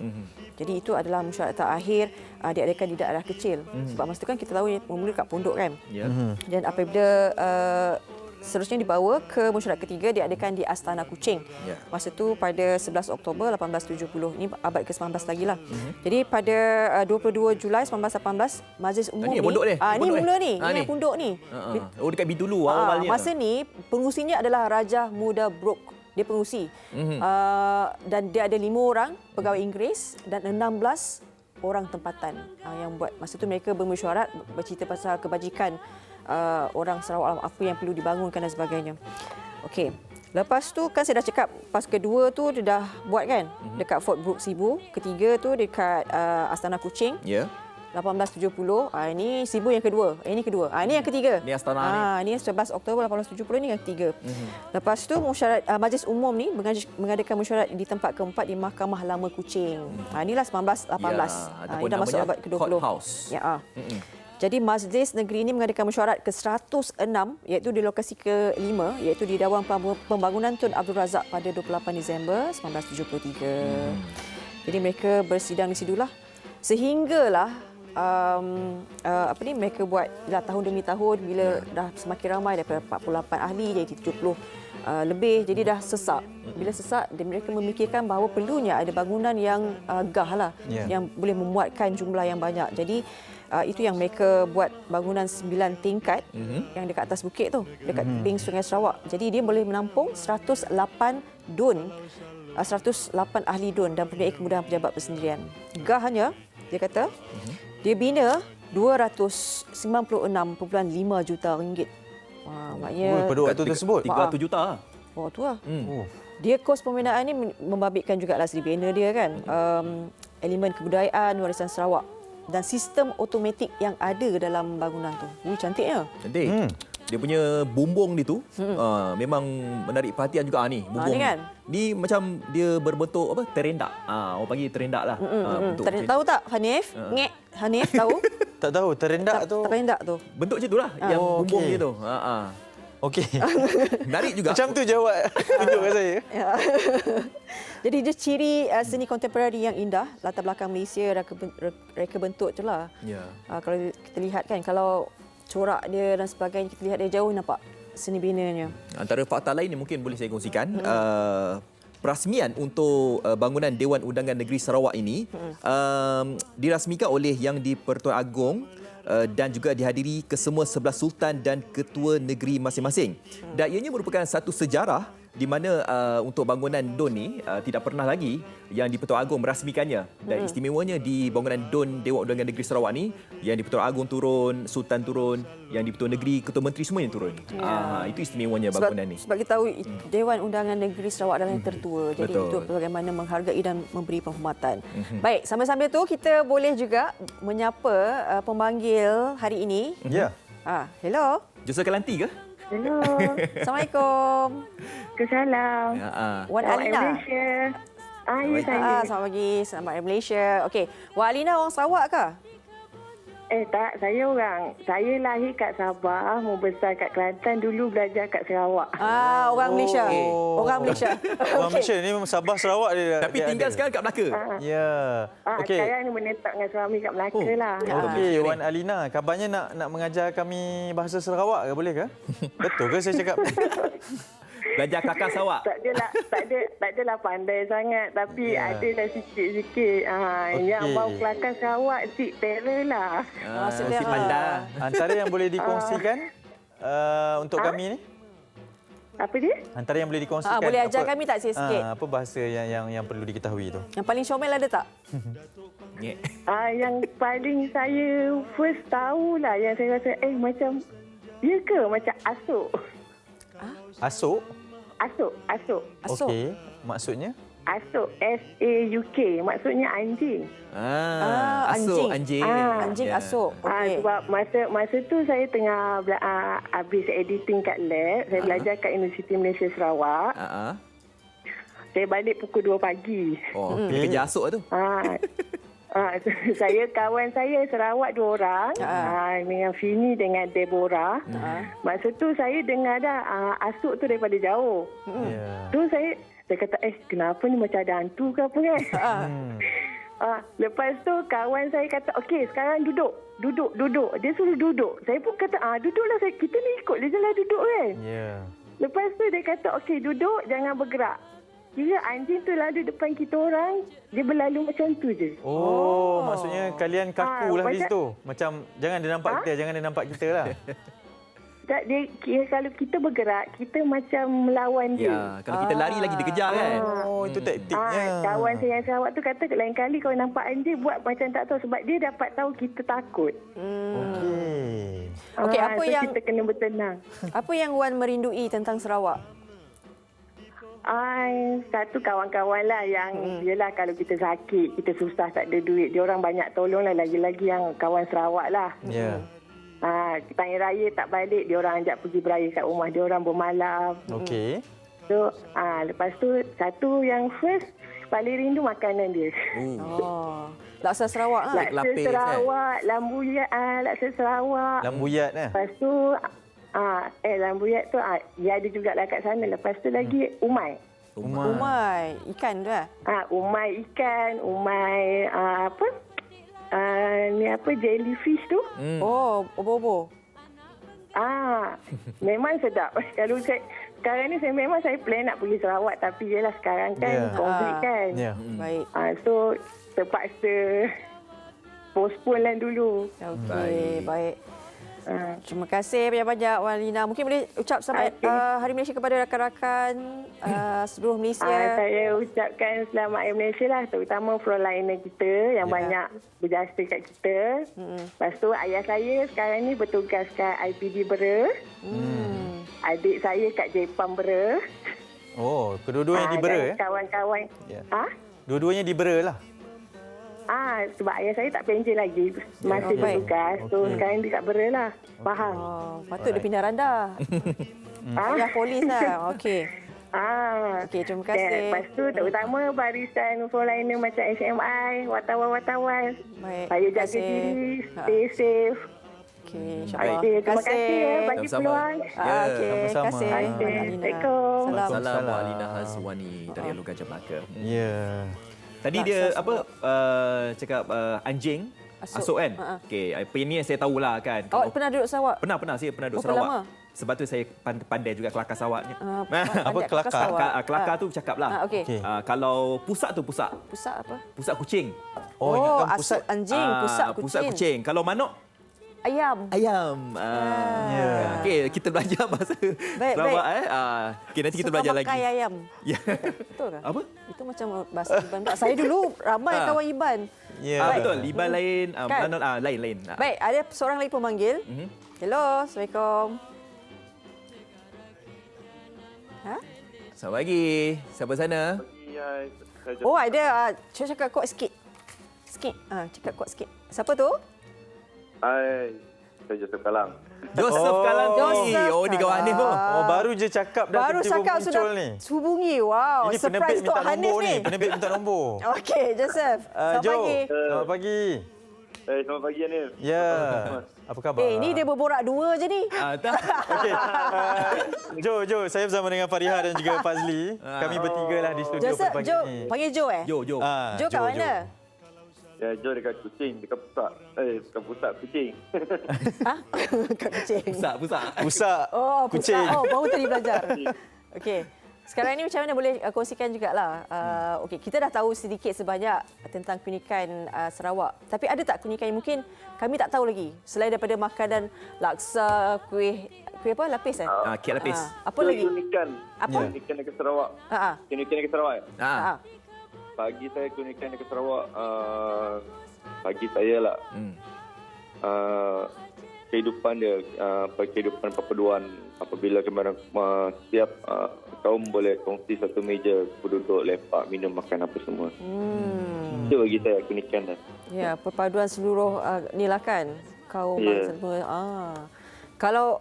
Jadi itu adalah mesyuarat terakhir diadakan di daerah kecil. Sebab masa tu kan kita tahu mula dekat pondok kan. Dan apabila seterusnya dibawa ke mesyuarat ketiga diadakan di Astana Kuching. Masa tu pada 11 Oktober 1870. Ini abad ke-19 lagi lah. Jadi pada 22 Julai 1918 majlis umum ni. Ini mula ni. Ini pondok ni. Dekat Bintulu awalnya. Masa ni pengusinya adalah Raja Muda Brooke. Dia pengusi. Dan dia ada 5 orang pegawai Inggeris dan 16 orang tempatan yang buat. Masa tu mereka bermesyuarat bercerita pasal kebajikan orang Sarawak, apa yang perlu dibangunkan dan sebagainya. Okey. Lepas tu kan saya dah cakap pas kedua tu dia dah buat kan dekat Fort Brooke Sibu, ketiga tu dekat Astana Kuching. 1870. Ini Sibu yang kedua. Ini kedua. Ini yang ketiga. Ini Astana ni. Ini 11 Oktober 1870 ni yang ketiga. Lepas tu mesyuarat majlis umum ni mengadakan mesyuarat di tempat keempat di Mahkamah Lama Kuching. Inilah 1918. Ini dah masuk abad ke-20. Jadi Majlis Negeri ini mengadakan mesyuarat ke-106 iaitu di lokasi ke-5 iaitu di Dewan Pembangunan Tun Abdul Razak pada 28 Disember 1973. Jadi mereka bersidang di situlah sehinggalah mereka buat tahun demi tahun bila dah semakin ramai daripada 48 ahli jadi 70 lebih, jadi dah sesak. Bila sesak, mereka memikirkan bahawa perlunya ada bangunan yang gah lah, yang boleh memuatkan jumlah yang banyak. Jadi itu yang mereka buat bangunan 9 tingkat yang dekat atas bukit tu, dekat tebing Sungai Sarawak. Jadi dia boleh menampung 108 dun, 108 ahli dun dan pembiayai kemudahan pejabat persendirian. Gahnya, dia kata, dia bina 296.5 juta ringgit. Wah, maknanya pada waktu tersebut 300 juta. tu lah. Dia kos pembinaan ni membabitkan jugalah segi banner dia kan. Elemen kebudayaan warisan Sarawak dan sistem automatik yang ada dalam bangunan tu. Cantiknya. Cantik. Dia punya bumbung ni tu memang menarik perhatian juga ni. Bumbung ni kan? Ni macam dia berbentuk apa? Terendak. Orang panggil terendak lah. Tahu tak Hanif? Ngek. Hanif tahu? Tak tahu terendak tu. Terendak tu. Bentuk macam itulah yang bumbung dia tu. Okey. Menarik juga. Macam tu jawab tunjuk kat saya. Jadi dia ciri seni kontemporari yang indah, latar belakang Malaysia, reka bentuk tu lah. Ya. Kalau kita lihat kan, kalau corak dia dan sebagainya, kita lihat dia jauh nampak seni binanya. Antara fakta lain yang mungkin boleh saya kongsikan, perasmian untuk bangunan Dewan Undangan Negeri Sarawak ini dirasmikan oleh Yang di-Pertuan Agong dan juga dihadiri kesemua 11 sultan dan ketua negeri masing-masing. Dan ianya merupakan satu sejarah di mana untuk bangunan DUN ni tidak pernah lagi Yang di-Pertuan Agong merasmikannya. Dan istimewanya di bangunan DUN Dewan Undangan Negeri Sarawak ni, Yang di-Pertuan Agong turun, sultan turun, Yang di-Pertuan Negeri, ketua menteri semuanya turun. Itu istimewanya bangunan ni. Sebab kita tahu Dewan Undangan Negeri Sarawak adalah yang tertua. Jadi Betul. itu bagaimana menghargai dan memberi penghormatan. Baik, sambil-sambil tu kita boleh juga menyapa pemanggil hari ini. Ya. Hello. Joseph Kelanti ke? Hello. Assalamualaikum. Kesalam. Wan Alina. Malaysia. Ya saya. Selamat pagi. Selamat dari Malaysia. Okey, Wan Alina orang Sarawak ke? Tak, saya lahir kat Sabah, membesar kat Kelantan, dulu belajar kat Sarawak. Orang Malaysia. Orang Malaysia. Orang Malaysia ni memang Sabah Sarawak dia. Tapi tinggal sekarang kat Melaka. Ya. Okey. Sekarang ni menetap dengan suami kat Melaka lah. Okey, Wan Alina, kabarnya nak mengajar kami bahasa Sarawak ke, boleh ke? Betul ke saya cakap? Belajar kelakar Sarawak. Tak adalah pandai sangat, tapi adalah sikit-sikit. Yang bau kelakar Sarawak, Cik Terror lah. Cik Manda. Antara yang boleh dikongsikan untuk kami ni? Apa dia? Antara yang boleh dikongsikan. Boleh ajar kami tak sikit-sikit? Apa bahasa yang perlu diketahui tu? Yang paling comel ada tak? Yang paling saya first tahulah, yang saya rasa macam dia ke macam asuk. Asuk? Asuk. Okey, maksudnya? Asuk, S-A-U-K. Maksudnya anjing. Anjing. Anjing asuk. Okay. Sebab masa tu saya tengah habis editing kat lab. Saya belajar kat Universiti Malaysia Sarawak. Saya balik pukul 2 pagi. Kerja asuk tu. Kawan saya Sarawak 2 orang. Dengan Fini dengan Deborah. Masa tu saya dengar dah asuk tu daripada jauh. Tu saya kata, kenapa ni macam ada hantu ke apa kan? Lepas tu kawan saya kata, okey sekarang duduk. Dia suruh duduk. Saya pun kata, duduklah, kita ni ikut dia je lah duduk kan? Lepas tu dia kata, okey duduk, jangan bergerak. Kira anjing tu lalu depan kita orang, dia berlalu macam tu je. Maksudnya kalian kaku lah di situ. Macam jangan dia nampak kita, jangan dia nampak kita lah. Tak, dia kira kalau kita bergerak, kita macam melawan dia. Kalau kita lari lagi dia kejar kan. Itu taktiknya. Kawan saya yang Sarawak tu kata lain kali kalau nampak anjing buat macam tak tahu, sebab dia dapat tahu kita takut. Okey, apa yang kita kena bertenang. Apa yang Wan merindui tentang Sarawak? Satu kawan-kawan lah yang yelah kalau kita sakit, kita susah tak ada duit, dia orang banyak tolong lah, lagi-lagi yang kawan Sarawak lah. Tanya raya tak balik, dia orang ajak pergi beraya kat rumah dia orang bermalam. Okey. So, lepas tu satu yang first paling rindu makanan dia. Laksa Sarawak lah. Laksa Sarawak, laksa Sarawak. Lambuyat lah. Lepas tu lambuyat tu dia ada jugalah kat sana. Lepas tu lagi umai. Ikan tu lah. Umai ikan, umai jellyfish tu. Bobo. Memang sedap. Kalau sekarang ni saya plan nak pergi Sarawak, tapi yelah sekarang kan COVID kan. Baik. So terpaksa postpone lah dulu. Okey, baik. Terima kasih banyak-banyak Wan Alina. Mungkin boleh ucap selamat Hari Malaysia kepada rakan-rakan seluruh Malaysia. Saya ucapkan selamat Hari Malaysia lah, terutama frontliner kita yang banyak berjasa kat kita. Lepas tu ayah saya sekarang ni bertugas kat IPD Bera. Adik saya kat Jepang Bera. Oh, kedua-duanya di Bera ya? Kawan-kawan. Ya. Dua-duanya di Bera lah. Sebab ayah saya tak pension lagi. Masih bertugas. So sekarang dia kat Bera lah. Faham? Patut dia pindah randa. Ayah polis lah. Okey. Okey, terima kasih. Lepas tu terutama barisan frontliner macam HMI, wartawan-wartawan. Baik. Saya jaga diri, stay safe. Okey, insyaAllah. Terima kasih bagi peluang. Terima kasih. Assalamualaikum. Assalamualaikum Alina Hazwani dari Alur Gajah Melaka. Ya. Tadi dia cakap anjing asuk kan? Okey, apa ini yang saya tahulah kan. Awak pernah duduk Sarawak? Pernah saya pernah duduk Sarawak. Sebab tu saya pandai juga kelakar Sarawaknya. Apa kelakar? Kelakar tu cakaplah. Okey. Kalau pusat tu pusat. Pusat apa? Pusat kucing. Asuk anjing, pusat kucing. Pusat kucing. Kalau manuk? Ayam. Okey, kita belajar bahasa Sarawak Okey, nanti kita belajar lagi. Suka makan ayam. Ya. Betul ke? Apa? Itu macam bahasa Iban. Saya dulu ramai kawan Iban. Betul, Iban lain, Manot lain. Baik, ada seorang lagi pemanggil. Hello, Assalamualaikum. Selamat pagi. Siapa sana? Oh, ada. Cuba cakap kuat sikit. Cakap kuat sikit. Siapa tu? Hai, saya Joseph Kalang. Joseph Kalang. Ni kawan Hanif pun. Baru je cakap dah baru cakap sudah ni. Hubungi. Wow, ini surprise untuk Hanif ni. Penerbit minta nombor. Okey, Joseph. Selamat pagi. Selamat pagi. Selamat pagi Hanif. Ya. Apa khabar? Ni dia berborak dua je ni. Okey. Jo, saya bersama dengan Fariha dan juga Fazli. Kami bertiga lah di studio Joseph, pagi ni. Panggil Jo Jo. Jo kat mana? Ya, Jo dekat kucing, dekat pusat. Dekat pusat kucing. Kat kucing. Pusat. Kucing. Baru tadi belajar. Okey. Sekarang ni macam mana boleh kongsikan jugalah. Okey, kita dah tahu sedikit sebanyak tentang keunikan Sarawak. Tapi ada tak keunikan yang mungkin kami tak tahu lagi? Selain daripada makanan laksa, kuih apa? Lapis Kek lapis. Apa lagi? Keunikan. Apa? Keunikan negara Sarawak. Keunikan negara Sarawak. Bagi saya keunikan negara Sarawak, bagi saya lah. Kehidupan dia, kehidupan perpaduan apabila setiap kaum boleh kongsi satu meja, berduduk, lepak, minum, makan apa semua. Itu bagi saya keunikan dah. Ya, perpaduan seluruh ni lah kan, kaum semua. Kalau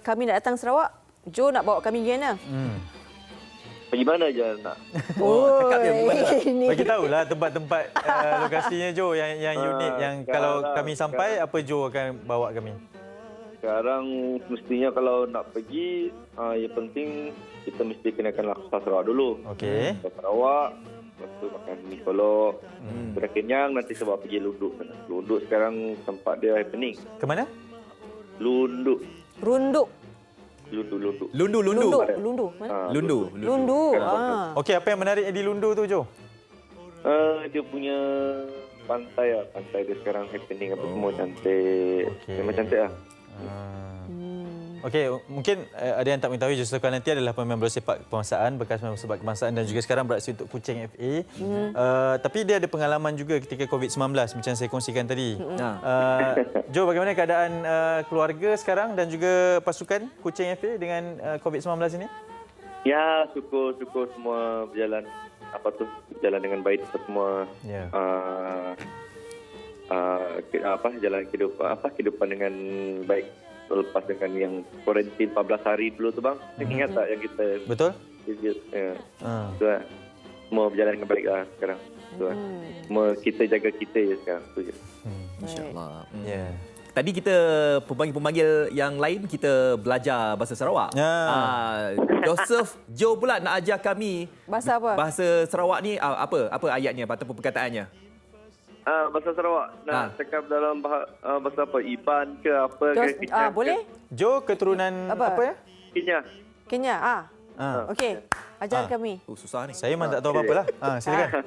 kami nak datang Sarawak, Jo nak bawa kami pergi mana? Pergi mana je nak? Bagi tahulah tempat-tempat lokasinya Jo yang unik, yang kalau kami sampai apa Jo akan bawa kami? Sekarang mestinya kalau nak pergi, yang penting kita mesti kenakan laksa Sarawak dulu. Okey. Laksa Sarawak, lepas tu makan mi kolok. Sudah kenyang, nanti saya bawa pergi Lunduk sana. Lunduk sekarang tempat dia happening. Ke mana? Lunduk. Runduk. Lundu. Okey, apa yang menarik di Lundu tu Jo? Dia punya pantai pantai dia sekarang happening apa semua cantik. Memang cantik lah. Okey, mungkin ada yang tak mengetahui Joseph Kalang nanti adalah pemain bola sepak kebangsaan, bekas pemain bola sepak kebangsaan dan juga sekarang beraksi untuk Kuching FA. Tapi dia ada pengalaman juga ketika COVID-19 macam saya kongsikan tadi. Jo, bagaimana keadaan keluarga sekarang dan juga pasukan Kuching FA dengan COVID-19 ini? Ya, syukur semua berjalan berjalan dengan baik semua. Jalan kehidupan dengan baik. Lepas dengan yang kuarantin 14 hari dulu tu bang. Ingat tak yang kita... Betul? Semua berjalan dengan baik lah sekarang. Semua kita jaga kita je sekarang. InsyaAllah. Tadi kita pemanggil-pemanggil yang lain kita belajar bahasa Sarawak. Joseph, Jo pula nak ajar kami bahasa apa? Bahasa Sarawak ni apa ayatnya ataupun perkataannya? Bahasa Sarawak nak cakap dalam bahasa apa? Iban ke apa ke? Boleh? Jo keturunan apa ya? Kenya. Okey. Ajar kami. Susah ni. Saya memang tak tahu apa-apalah. Silakan.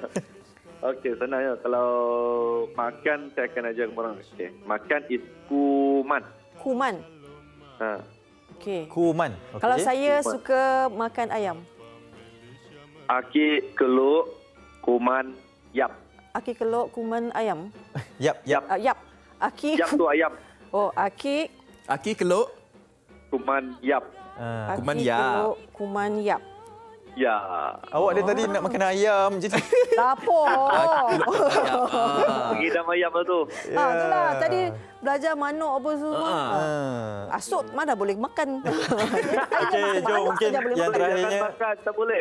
Okey, senang ya. Kalau makan saya akan ajar orang. Okey. Makan is kuman. Kuman. Okey. Kuman. Kalau saya suka makan ayam. Aki, keluk, kuman, yap. Aki kelok kuman ayam. Yap. Aki. Yap tu ayam. Aki kelok kuman yap. Kuman yap. Kelok kuman yap. Ya. Awak dari tadi nak makan ayam je. Lapor. Pergi dah ayam tu. Itulah. Tadi belajar manuk apa semua. Asuk mana boleh makan. Okey, Jo, mungkin yang terakhirnya. Makan, tak boleh.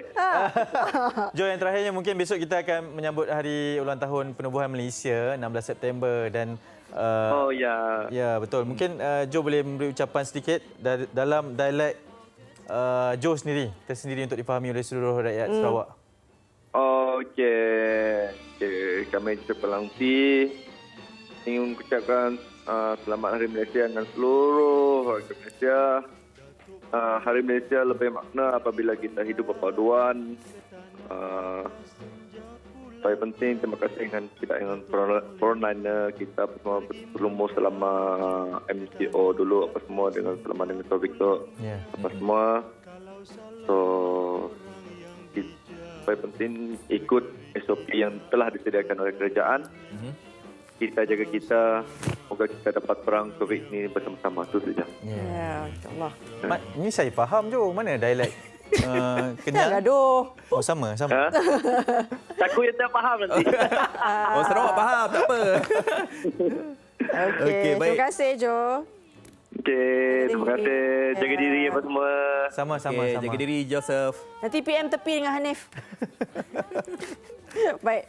Jo, yang terakhirnya mungkin besok kita akan menyambut hari ulang tahun penubuhan Malaysia, 16 September dan ya, betul. Mungkin Jo boleh memberi ucapan sedikit dalam dialek Jo tersendiri untuk dipahami oleh seluruh rakyat Sarawak. Okey. Kami Pelangti ingin mengucapkan selamat Hari Malaysia dengan seluruh warga Malaysia. Hari Malaysia lebih makna apabila kita hidup berpaduan. Paling penting, terima kasih dengan frontliner kita semua berlumur selama MCO dulu apa semua selama dengan Tok Victor apa semua. So paling penting ikut SOP yang telah disediakan oleh kerajaan. Kita jaga kita, semoga kita dapat perang COVID ini bersama-sama. Itu saja. Ya, insyaAllah. Ini saya faham Jo, mana dialek Kenyang gaduh. Oh, sama. Takut yang tak faham nanti. Sarawak faham, tak apa. Okey, baik. terima kasih Jo. Okey, terima kasih. Jaga diri apa semua. Sama-sama. Jaga diri Joseph. Nanti PM tepi dengan Hanif. Baik.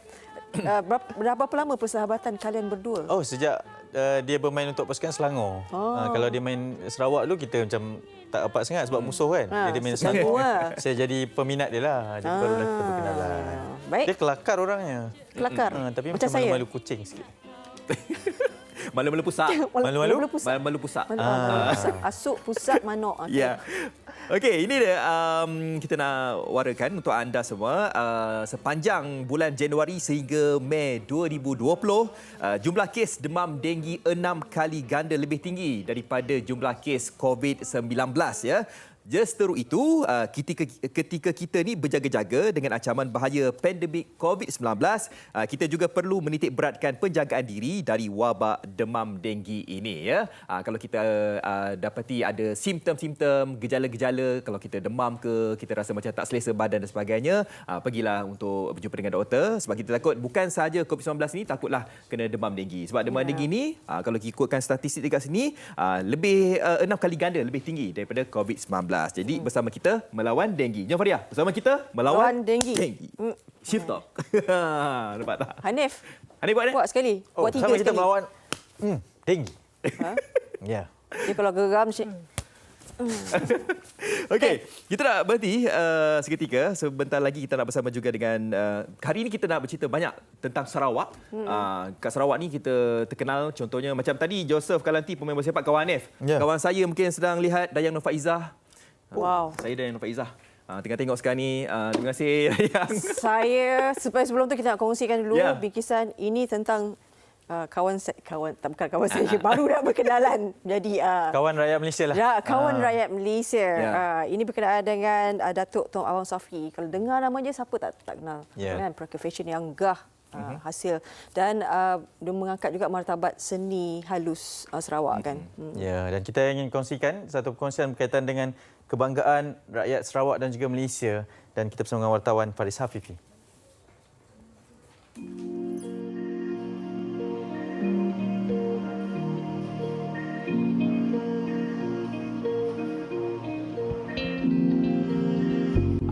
Berapa lama persahabatan kalian berdua? Oh, sejak dia bermain untuk pasukan Selangor. Kalau dia main Sarawak dulu, kita macam tak rapat sangat sebab musuh kan. Dia main Selangor. Saya jadi peminat dia lah. Jadi barulah kita berkenalan. Baik. Dia kelakar orangnya. Kelakar? Tapi macam saya? malu-malu kucing sikit. Malu-malu pusat. Malu-malu? Malu-malu pusat. Asuk pusat manuk. Okay. Ya. Okey, ini dia kita nak warakan untuk anda semua sepanjang bulan Januari sehingga Mei 2020 jumlah kes demam denggi 6 kali ganda lebih tinggi daripada jumlah kes COVID-19 ya. Justeru itu, ketika kita ni berjaga-jaga dengan ancaman bahaya pandemik COVID-19, kita juga perlu menitik beratkan penjagaan diri dari wabak demam denggi ini. Ya. Kalau kita dapati ada simptom-simptom, gejala-gejala, kalau kita demam ke, kita rasa macam tak selesa badan dan sebagainya, pergilah untuk berjumpa dengan doktor. Sebab kita takut bukan sahaja COVID-19 ini, takutlah kena demam denggi. Sebab demam denggi ini, kalau ikutkan statistik dekat sini, lebih 6 kali ganda lebih tinggi daripada COVID-19. Jadi bersama kita melawan denggi. Jom Faria, bersama kita melawan denggi. Shift talk. Nampak tak? Hanif buat ni? Buat sekali. Buat 3 sekali. Sama kita melawan denggi. Ya. Dia kalau geram Okey, kita nak berhenti seketika. Sebentar lagi kita nak bersama juga dengan hari ini kita nak bercerita banyak tentang Sarawak. Kat Sarawak ni kita terkenal contohnya macam tadi Joseph Kalanti, pemain bola sepak, kawan Hanif. Kawan saya mungkin sedang lihat Dayang Nur Faizah. Wow. Saya Dayang Nur Faizah. Tengah tengok sekarang ni. Terima kasih Dayang. Saya supaya sebelum tu kita nak kongsikan dulu bingkisan ini tentang kawan bukan kawan saya baru nak berkenalan jadi kawan rakyat Malaysia lah. Kawan rakyat Malaysia. Ini berkenaan dengan Datuk Tun Awang Safi. Kalau dengar nama dia siapa tak kenal. Kan pelakon fashion yang gah hasil dan dia mengangkat juga martabat seni halus Sarawak kan. Ya, dan kita ingin kongsikan satu perkongsian berkaitan dengan kebanggaan rakyat Sarawak dan juga Malaysia, dan kita bersama dengan wartawan Faris Hafifi.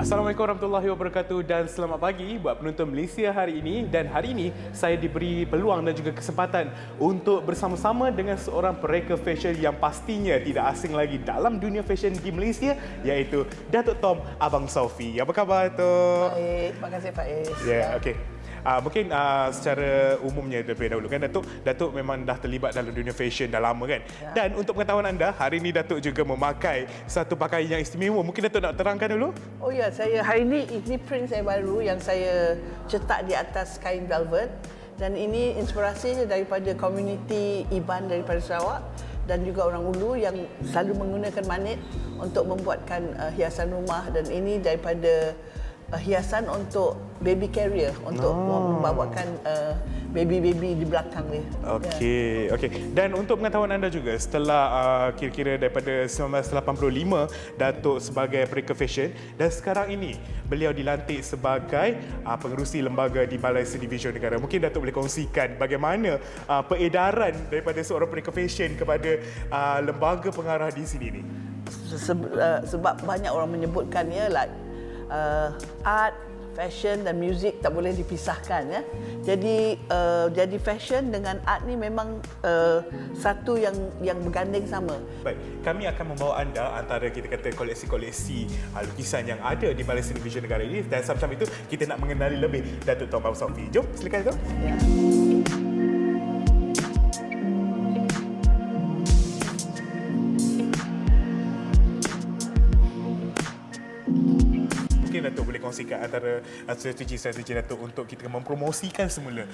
Assalamualaikum warahmatullahi wabarakatuh dan selamat pagi buat penonton Malaysia hari ini. Dan hari ini saya diberi peluang dan juga kesempatan untuk bersama-sama dengan seorang pereka fashion yang pastinya tidak asing lagi dalam dunia fashion di Malaysia, iaitu Datuk Tom Abang Safi. Apa khabar, Datuk? Baik, terima kasih Faiz. Okey. Mungkin secara umumnya daripada dahulu kan Datuk memang dah terlibat dalam dunia fashion dah lama kan. Dan untuk pengetahuan anda, hari ini Datuk juga memakai satu pakaian yang istimewa. Mungkin Datuk nak terangkan dulu? Oh ya, saya hari ini print saya baru yang saya cetak di atas kain velvet, dan ini inspirasinya daripada komuniti Iban daripada Sarawak dan juga orang Ulu yang selalu menggunakan manit untuk membuatkan hiasan rumah, dan ini daripada hiasan untuk baby carrier untuk membawakan baby-baby di belakang dia. Okey, okey. Dan untuk pengetahuan anda juga, setelah kira-kira daripada 1985 Datuk sebagai Peringkat Fashion dan sekarang ini beliau dilantik sebagai pengerusi lembaga di Balai Seni Visual Negara. Mungkin Datuk boleh kongsikan bagaimana peredaran daripada seorang Peringkat Fashion kepada lembaga pengarah di sini ni. Sebab banyak orang menyebutkannya like art, fashion dan muzik tak boleh dipisahkan ya. Jadi fashion dengan art ni memang satu yang berganding sama. Baik, kami akan membawa anda antara kita kata koleksi-koleksi lukisan yang ada di Balai Seni Visual Negara ini dan sama-sama itu kita nak mengenali lebih Datuk Tom Abang Sofi. Jom, silakan Datuk. Ya. Datuk boleh kongsikan antara strategi-strategi Datuk untuk kita mempromosikan semula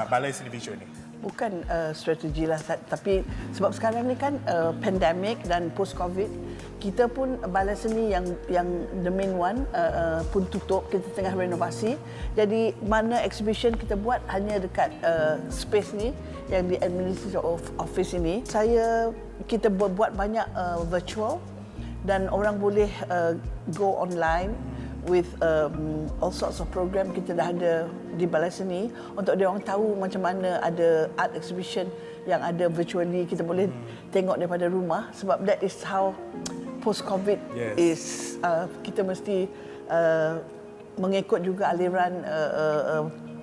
Balai Seni Visual ni? Bukan strategi lah, tapi sebab sekarang ni kan pandemik dan post-COVID, kita pun Balai Seni yang the main one pun tutup, kita tengah renovasi. Jadi mana exhibition kita buat hanya dekat space ni yang di Administrative Office ini. Kita buat banyak virtual dan orang boleh go online with all sorts of program kita dah ada di Balai Seni untuk dia orang tahu macam mana ada art exhibition yang ada virtually, kita boleh tengok daripada rumah sebab that is how post COVID is. Kita mesti mengikut juga aliran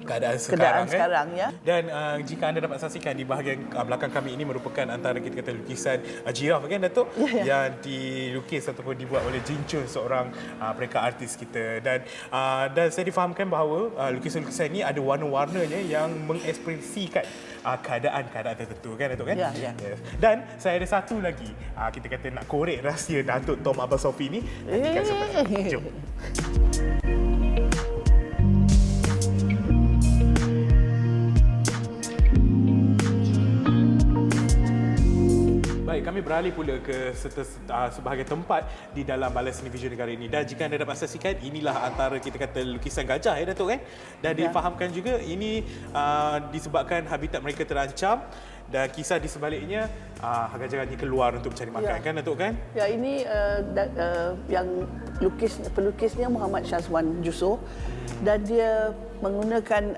keadaan sekarang ya. Dan jika anda dapat saksikan di bahagian belakang kami ini merupakan antara kita kata lukisan jiraf kan Datuk yang dilukis ataupun dibuat oleh Jin Chun, seorang peringkat artis kita, dan saya difahamkan bahawa lukisan-lukisan ini ada warna-warnanya yang mengekspresikan keadaan-keadaan tertentu kan Datuk kan? Ya. Yes. Dan saya ada satu lagi kita kata nak korek rahsia Datuk Tom Abang Sofi ni. Nantikan sampai. Jom. Baik, kami beralih pula ke sebahagian tempat di dalam Balai Seni Visual Negara ini. Dan jika anda dapat saksikan, inilah antara kita kata lukisan gajah ya Datuk kan? Dan difahamkan juga ini disebabkan habitat mereka terancam dan kisah di sebaliknya gajah ini keluar untuk mencari makan kan Datuk kan? Ya, ini yang pelukisnya Muhammad Syazwan Jusoh dan dia menggunakan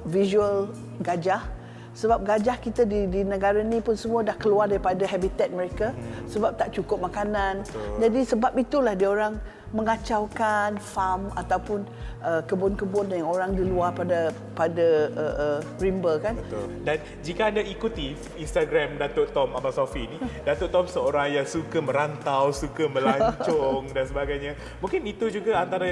visual gajah. Sebab gajah kita di negara ni pun semua dah keluar daripada habitat mereka sebab tak cukup makanan. Jadi sebab itulah dia orang mengacaukan farm ataupun kebun-kebun yang orang di luar pada rimba kan. Betul. Dan jika anda ikuti Instagram Datuk Tom Abang Sofi ni, Datuk Tom seorang yang suka merantau, suka melancong dan sebagainya. Mungkin itu juga antara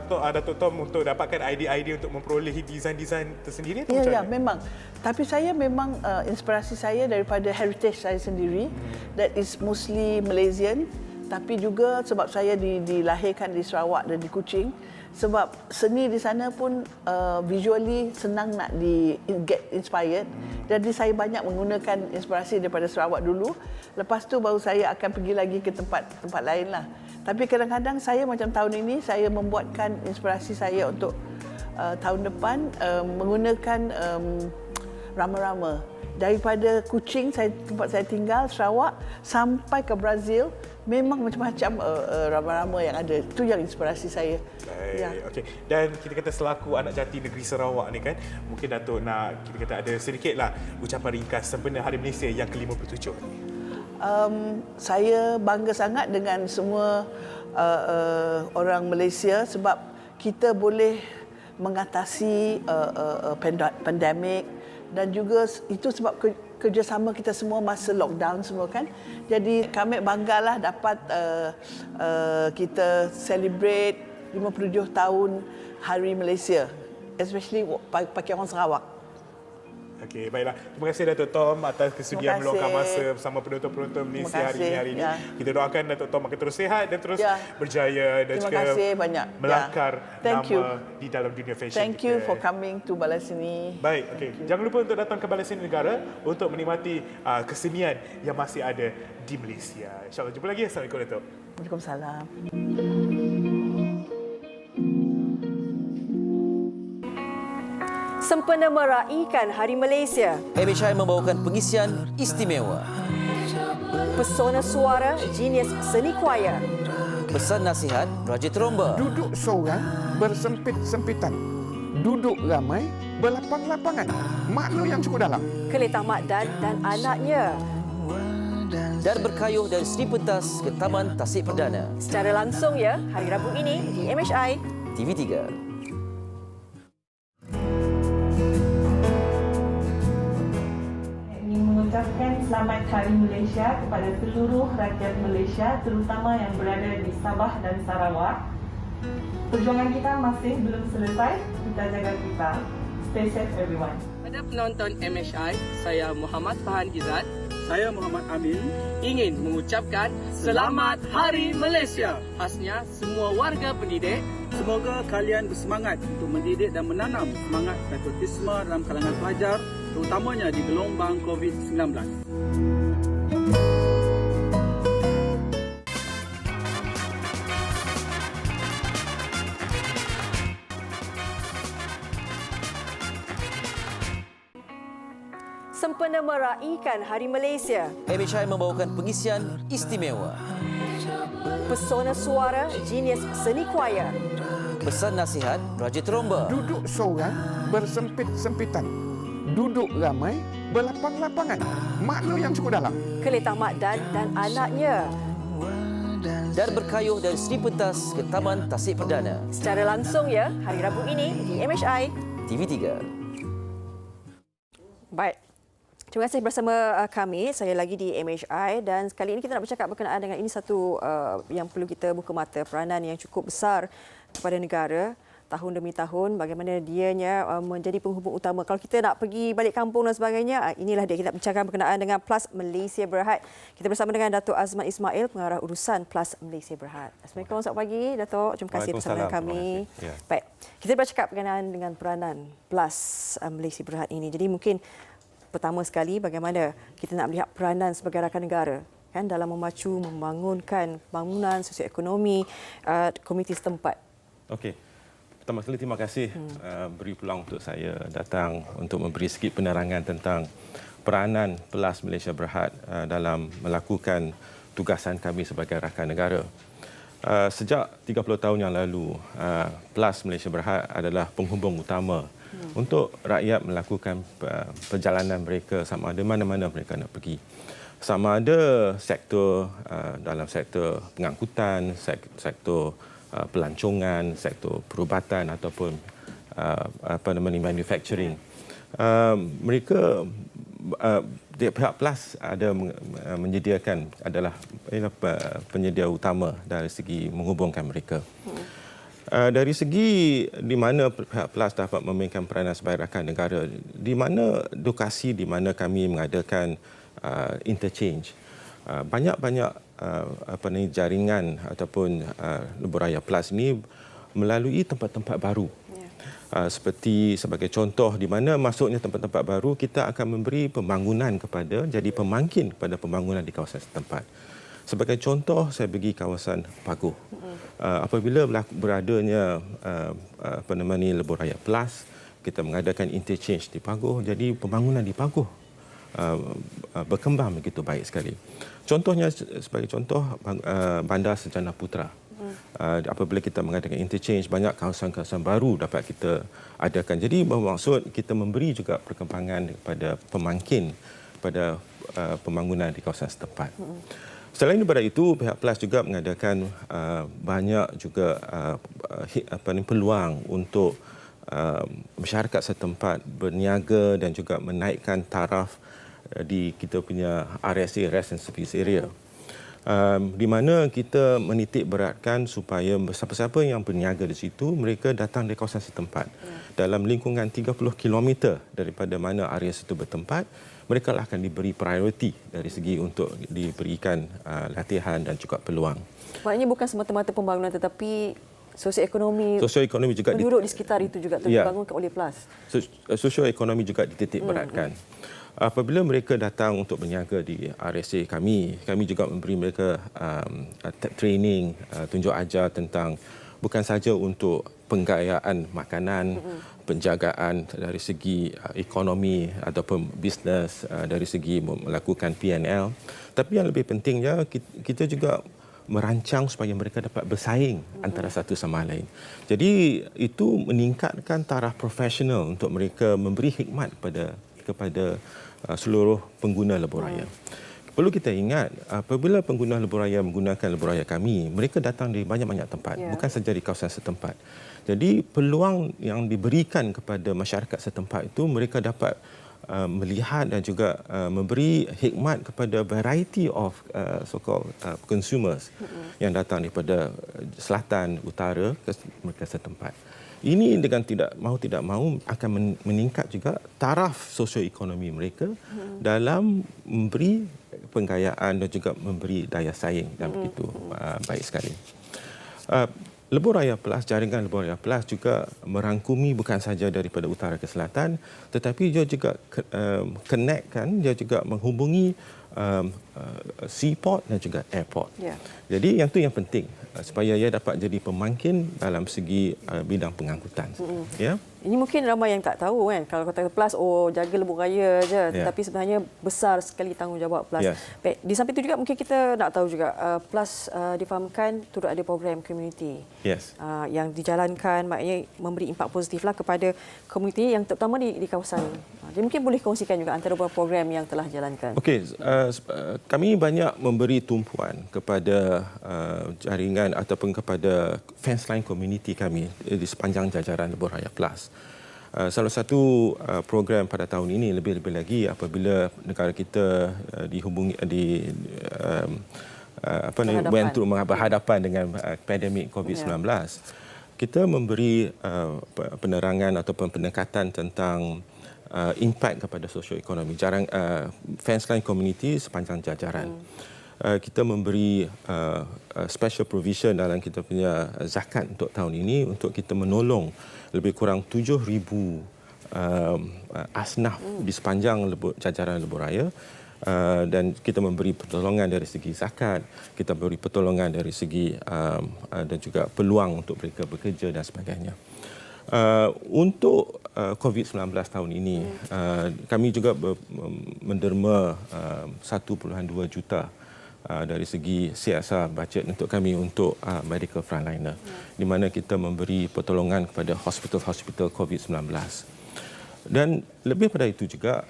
Datuk Tom untuk dapatkan idea-idea untuk memperolehi desain-desain tersendiri. Ya, memang. Tapi saya memang inspirasi saya daripada heritage saya sendiri, that is mostly Malaysian. Tapi juga sebab saya dilahirkan di Sarawak dan di Kuching, sebab seni di sana pun visually senang nak get inspired. Jadi saya banyak menggunakan inspirasi daripada Sarawak dulu. Lepas tu baru saya akan pergi lagi ke tempat lain lah. Tapi kadang-kadang saya macam tahun ini saya membuatkan inspirasi saya untuk tahun depan menggunakan rama-rama. Daripada Kuching, tempat saya tinggal, Sarawak, sampai ke Brazil, memang macam-macam rama-rama yang ada. Itu yang inspirasi saya. Baik, ya. Okey. Dan kita kata selaku anak jati negeri Sarawak ni kan, mungkin Datuk nak kita kata ada sedikitlah ucapan ringkas sempena Hari Malaysia yang ke-57 ni. Saya bangga sangat dengan semua orang Malaysia sebab kita boleh mengatasi pandemik. Dan juga itu sebab kerjasama kita semua masa lockdown semua kan. Jadi kami banggalah dapat kita celebrate 57 tahun Hari Malaysia. Especially bagi orang Sarawak. Okey, baiklah. Terima kasih Datuk Tom atas kesudian meluangkan masa bersama penonton-penonton Malaysia hari ini. Kita doakan Datuk Tom akan terus sihat dan terus berjaya dan juga melangkar nama di dalam dunia fashion. Thank you for coming to Balai Seni. Baik, okey. Jangan lupa untuk datang ke Balai Seni Negara untuk menikmati kesenian yang masih ada di Malaysia. InsyaAllah jumpa lagi. Assalamualaikum Datuk. Waalaikumsalam. Sempena meraihkan Hari Malaysia. MHI membawakan pengisian istimewa. Pesona suara Genius Seni Choir. Pesan nasihat Raja Tromba. Duduk seorang bersempit-sempitan. Duduk ramai berlapang-lapangan. Makna yang cukup dalam. Kelitah Mak Dan dan anaknya. Dan berkayuh dari Seri Pentas ke Taman Tasik Perdana. Secara langsung ya, hari Rabu ini di MHI TV3. Mengucapkan Selamat Hari Malaysia kepada seluruh rakyat Malaysia, terutama yang berada di Sabah dan Sarawak. Perjuangan kita masih belum selesai, kita jaga kita. Stay safe everyone. Pada penonton MHI, saya Muhammad Fahan Izzat. Saya Muhammad Amin. Ingin mengucapkan Selamat Hari Malaysia. Khasnya semua warga pendidik. Semoga kalian bersemangat untuk mendidik dan menanam semangat patriotisme dalam kalangan pelajar, terutamanya di gelombang COVID-19. Sempena meraihkan Hari Malaysia. MHI membawakan pengisian istimewa. Pesona suara Genius Seni Choir. Pesan nasihat Raja Tromba. Duduk seorang bersempit-sempitan. Duduk ramai berlapang-lapangan. Makna yang cukup dalam. Kelitah Mak Dan dan anaknya. Dan berkayuh dari Seri Pentas ke Taman Tasik Perdana. Secara langsung ya, hari Rabu ini di MHI TV3. Baik. Terima kasih bersama kami. Saya lagi di MHI dan kali ini kita nak bercakap berkenaan dengan ini satu yang perlu kita buka mata, peranan yang cukup besar kepada negara tahun demi tahun, bagaimana dianya menjadi penghubung utama. Kalau kita nak pergi balik kampung dan sebagainya, inilah dia kita bercakap berkenaan dengan PLUS Malaysia Berhad. Kita bersama dengan Datuk Azman Ismail, pengarah urusan PLUS Malaysia Berhad. Assalamualaikum, selamat pagi Datuk. Terima kasih bersama dengan kami. Ya. Baik, kita bercakap berkenaan dengan peranan PLUS Malaysia Berhad ini. Jadi mungkin pertama sekali, bagaimana kita nak melihat peranan sebagai rakan negara kan dalam memacu membangunkan bangunan sosioekonomi komuniti setempat. Okey. Pertama sekali terima kasih beri peluang untuk saya datang untuk memberi sedikit penerangan tentang peranan PLUS Malaysia Berhad dalam melakukan tugasan kami sebagai rakan negara. Sejak 30 tahun yang lalu, PLUS Malaysia Berhad adalah penghubung utama untuk rakyat melakukan perjalanan mereka sama ada mana-mana mereka nak pergi. Sama ada sektor dalam sektor pengangkutan, sektor pelancongan, sektor perubatan ataupun manufacturing. Mereka pihak PLUS ada menyediakan adalah penyedia utama dari segi menghubungkan mereka. Dari segi di mana pihak PLUS dapat memainkan peranan sebagai rakan negara, di mana lokasi di mana kami mengadakan interchange, banyak-banyak jaringan ataupun lebuhraya PLUS ini melalui tempat-tempat baru. Seperti sebagai contoh di mana masuknya tempat-tempat baru, kita akan memberi pembangunan jadi pemangkin kepada pembangunan di kawasan setempat. Sebagai contoh, saya pergi kawasan Paguh. Apabila beradanya lebuhraya PLUS, kita mengadakan interchange di Paguh, jadi pembangunan di Paguh berkembang begitu baik sekali. Contohnya, sebagai contoh, Bandar Sarjana Putra. Apabila kita mengadakan interchange, banyak kawasan-kawasan baru dapat kita adakan. Jadi bermaksud kita memberi juga perkembangan kepada pemangkin pada pembangunan di kawasan setempat. Selain daripada itu, pihak PLUS juga mengadakan banyak juga peluang untuk masyarakat setempat berniaga dan juga menaikkan taraf di kita punya RSA, Rest and Service Area. Di mana kita menitik beratkan supaya siapa-siapa yang berniaga di situ, mereka datang dari kawasan setempat. Dalam lingkungan 30 km daripada mana area itu bertempat, mereka akan diberi prioriti dari segi untuk diberikan latihan dan juga peluang. Maknanya bukan semata-mata pembangunan tetapi sosioekonomi juga penduduk di sekitar itu juga dibangunkan oleh PLUS. Sosioekonomi juga dititik beratkan. Apabila mereka datang untuk berniaga di RSA kami juga memberi mereka training, tunjuk ajar tentang bukan saja untuk penggayaan makanan, penjagaan dari segi ekonomi ataupun bisnes, dari segi melakukan PNL. Tapi yang lebih pentingnya kita juga merancang supaya mereka dapat bersaing antara satu sama lain. Jadi itu meningkatkan taraf profesional untuk mereka memberi khidmat kepada seluruh pengguna lebuh raya. Perlu kita ingat, apabila pengguna lebuh raya menggunakan lebuh raya kami, mereka datang dari banyak-banyak tempat, bukan saja di kawasan setempat. Jadi peluang yang diberikan kepada masyarakat setempat itu, mereka dapat melihat dan juga memberi khidmat kepada variety of so-called consumers yang datang daripada selatan, utara ke mereka setempat. Ini dengan tidak mahu akan meningkat juga taraf sosioekonomi mereka dalam memberi penggayaan dan juga memberi daya saing dan begitu baik sekali. Lebuh Raya Plus, jaringan Lebuh Raya Plus juga merangkumi bukan saja daripada utara ke selatan, tetapi dia juga dia juga menghubungi seaport dan juga airport. Jadi yang itu yang penting supaya ia dapat jadi pemangkin dalam segi bidang pengangkutan. Ya. Ini mungkin ramai yang tak tahu kan, kalau kata Plus, jaga lebuh raya je, tapi sebenarnya besar sekali tanggungjawab Plus. Baik, di samping itu juga mungkin kita nak tahu juga Plus difahamkan turut ada program community yang dijalankan, maknanya memberi impak positiflah kepada komuniti yang terutama di kawasan. Jadi mungkin boleh kongsikan juga antara beberapa program yang telah dijalankan. Okey, kami banyak memberi tumpuan kepada jaringan ataupun kepada fence line community kami di sepanjang jajaran Lebuh Raya Plus. Salah satu program pada tahun ini lebih-lebih lagi apabila negara kita dihubungi berhadapan dengan pandemik COVID-19, kita memberi penerangan ataupun pendekatan tentang impak kepada sosioekonomi fence line community sepanjang jajaran. Kita memberi special provision dalam kita punya zakat untuk tahun ini untuk kita menolong lebih kurang 7,000 asnaf di sepanjang jajaran lebuh raya, dan kita memberi pertolongan dari segi zakat, kita beri pertolongan dari segi dan juga peluang untuk mereka bekerja dan sebagainya. Untuk COVID-19 tahun ini, kami juga menderma 1.2 juta dari segi CSR bajet untuk kami untuk medical frontliner, di mana kita memberi pertolongan kepada hospital-hospital COVID-19. Dan lebih pada itu juga,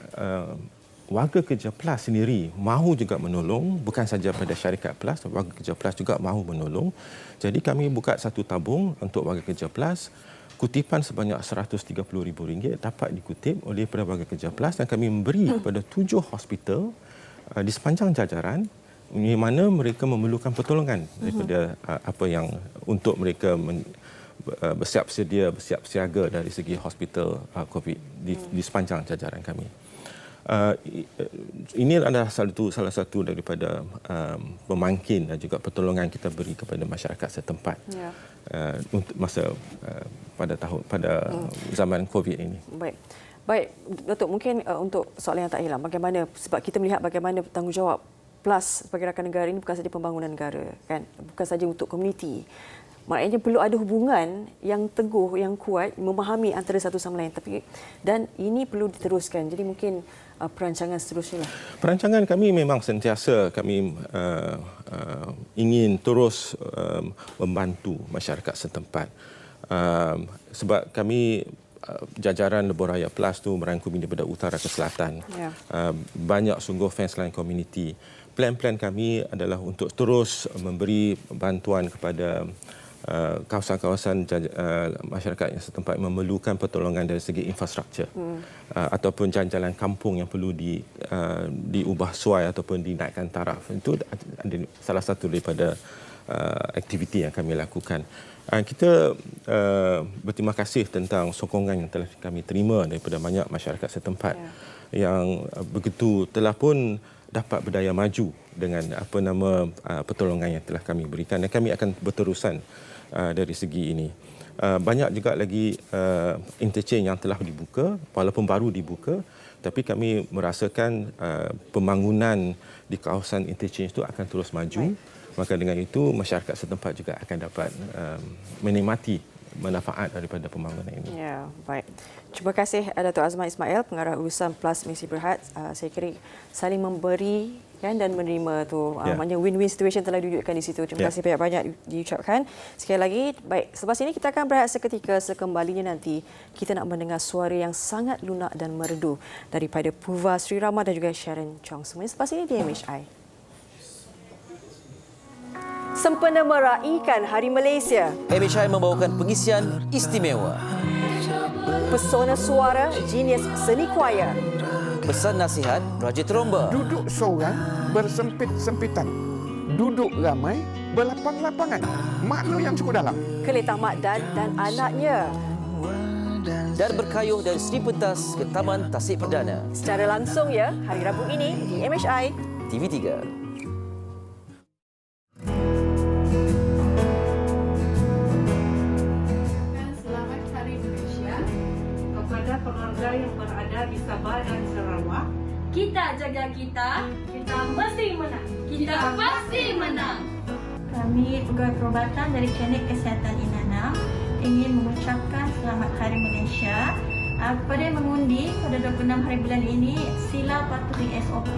warga kerja Plus sendiri mahu juga menolong, bukan saja pada syarikat Plus, warga kerja Plus juga mahu menolong. Jadi kami buka satu tabung untuk warga kerja Plus. Kutipan sebanyak RM130,000 dapat dikutip oleh warga kerja Plus dan kami memberi kepada 7 hospital di sepanjang jajaran di mana mereka memerlukan pertolongan daripada apa yang untuk mereka bersiap siaga dari segi hospital COVID di sepanjang jajaran kami. Ini adalah salah satu daripada pemangkin dan juga pertolongan kita beri kepada masyarakat setempat untuk masa pada zaman COVID ini. Baik, Datuk, mungkin untuk soalan yang tak hilang, bagaimana sebab kita melihat bagaimana tanggungjawab Plus sebagai rakan negara ini bukan saja pembangunan negara, kan? Bukan saja untuk komuniti. Maknanya perlu ada hubungan yang teguh, yang kuat, memahami antara satu sama lain. Dan ini perlu diteruskan. Jadi mungkin perancangan seterusnya lah. Perancangan kami memang sentiasa kami ingin terus membantu masyarakat setempat. Sebab kami jajaran Lebuh Raya Plus tu merangkumi daripada utara ke selatan. Banyak sungguh fence line community. Plan-plan kami adalah untuk terus memberi bantuan kepada kawasan-kawasan masyarakat yang setempat memerlukan pertolongan dari segi infrastruktur ataupun jalan-jalan kampung yang perlu diubah suai ataupun dinaikkan taraf. Itu salah satu daripada aktiviti yang kami lakukan. Kita berterima kasih tentang sokongan yang telah kami terima daripada banyak masyarakat setempat yang begitu telah pun dapat berdaya maju dengan pertolongan yang telah kami berikan, dan kami akan berterusan dari segi ini. Banyak juga lagi interchange yang telah dibuka, walaupun baru dibuka, tapi kami merasakan pembangunan di kawasan interchange itu akan terus maju. Maka dengan itu masyarakat setempat juga akan dapat menikmati manfaat daripada pembangunan ini. Ya, baik. Terima kasih Datuk Azman Ismail, Pengarah Urusan Plus Misi Berhad. Saya kira saling memberi kan dan menerima tu maknanya win-win situation telah didudukkan di situ. Terima kasih banyak-banyak diucapkan. Sekali lagi, baik, selepas ini kita akan berehat seketika. Sekembalinya nanti kita nak mendengar suara yang sangat lunak dan merdu daripada Puva Sri Rama dan juga Sharon Chong. Semuanya selepas ini di MHI. Sempena meraihkan Hari Malaysia, MHI membawakan pengisian istimewa. Pesona suara Genius Seni Choir. Pesan nasihat Raja Tromba. Duduk seorang bersempit-sempitan. Duduk ramai berlapang-lapangan. Makna yang cukup dalam. Keletah Mak Dan dan anaknya. Dan berkayuh dari Seri Pentas ke Taman Tasik Perdana. Secara langsung ya, hari Rabu ini di MHI TV3. Keluarga yang berada di Sabah dan Sarawak, kita jaga kita mesti menang. Kita pasti menang. Kami pegawai perubatan dari Klinik Kesihatan Inanam ingin mengucapkan Selamat Hari Malaysia kepada yang mengundi pada 26 hari bulan ini. Sila patuhi SOP.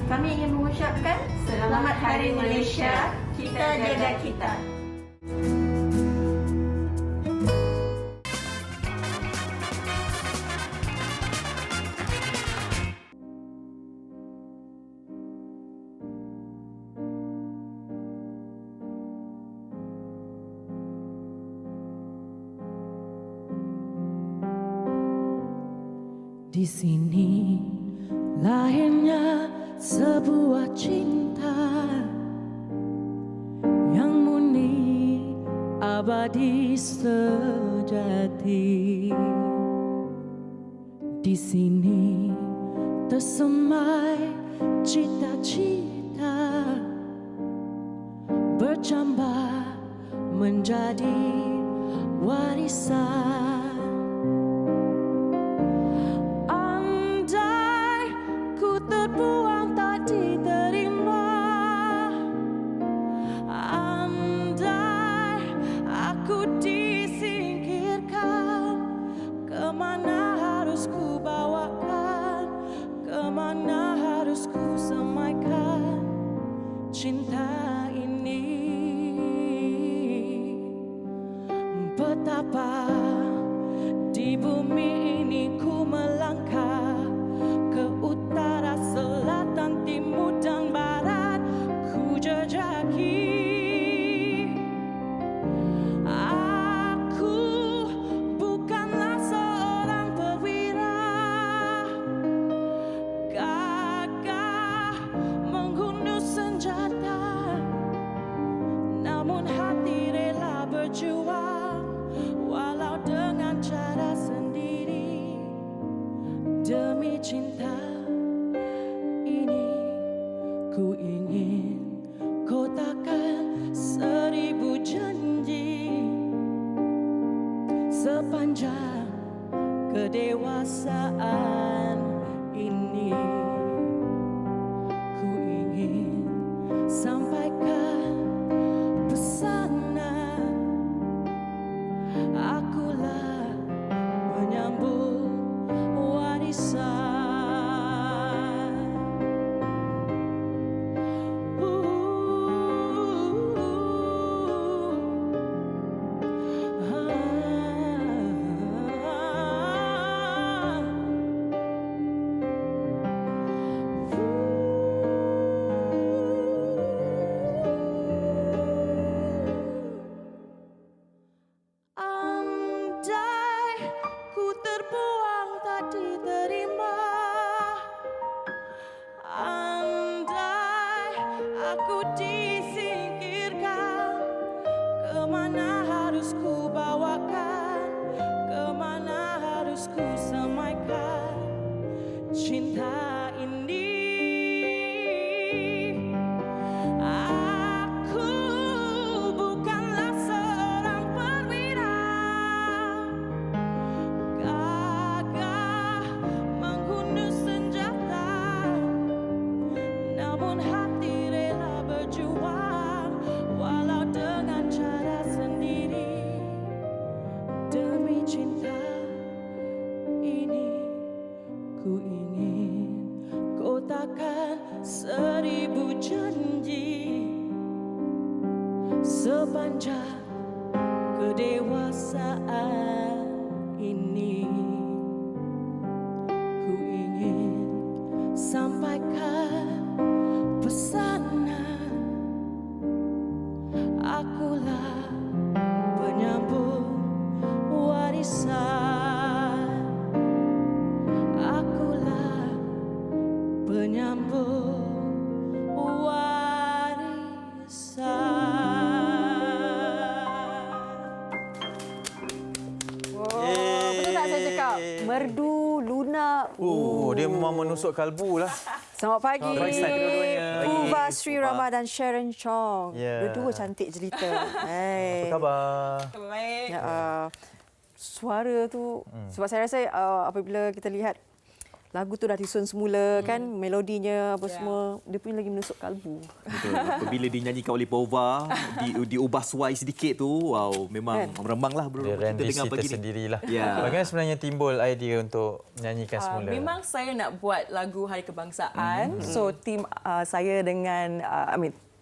Kami ingin mengucapkan Selamat Hari Malaysia. Kita jaga kita. Di sini lahirnya sebuah cinta yang murni abadi sejati. Di sini tersemai cita-cita bercambah menjadi warisan. Terbuang tak diterima. Andai aku disingkirkan, kemana harus ku bawakan, kemana harus ku semaikan cinta ini. Betapa di bumi ini ku melangkah, ke utara, selatan, timur dan barat ku jejaki. Aku bukanlah seorang perwira gagah menghunus senjata, namun hati rela berjuang walau dengan cara sendiri. Demi cinta ini ku ingin kotakkan 1000 janji sepanjang kedewasaan ini. Ku ingin sampaikan pesanan, akulah penyambung warisan. demi cinta ini ku ingin kotakan 1000 janji sepanjang kedewasaan ini. Ku ingin sampaikan pesanan, akulah penyambung warisan, akulah penyambung merdu, lunak. Dia memang menusuk kalbu lah. Selamat pagi. Selamat pagi kedua-duanya. Puva Sri Rama dan Sharon Chong. Ya. Dua-dua cantik jelita. Hey. Apa khabar? Baik. Suara tu, sebab saya rasa apabila kita lihat lagu tu dah disusun semula kan, melodinya apa semua, dia punya lagi menusuk kalbu. Betul. Apabila dinyanyikan oleh Puva, diubah suai sedikit tu, wow, memang meremanglah bro. Kita dengar pagi sendirilah. Ya. Bagaimana sebenarnya timbul idea untuk menyanyikan semula? Memang saya nak buat lagu Hari Kebangsaan. So tim saya dengan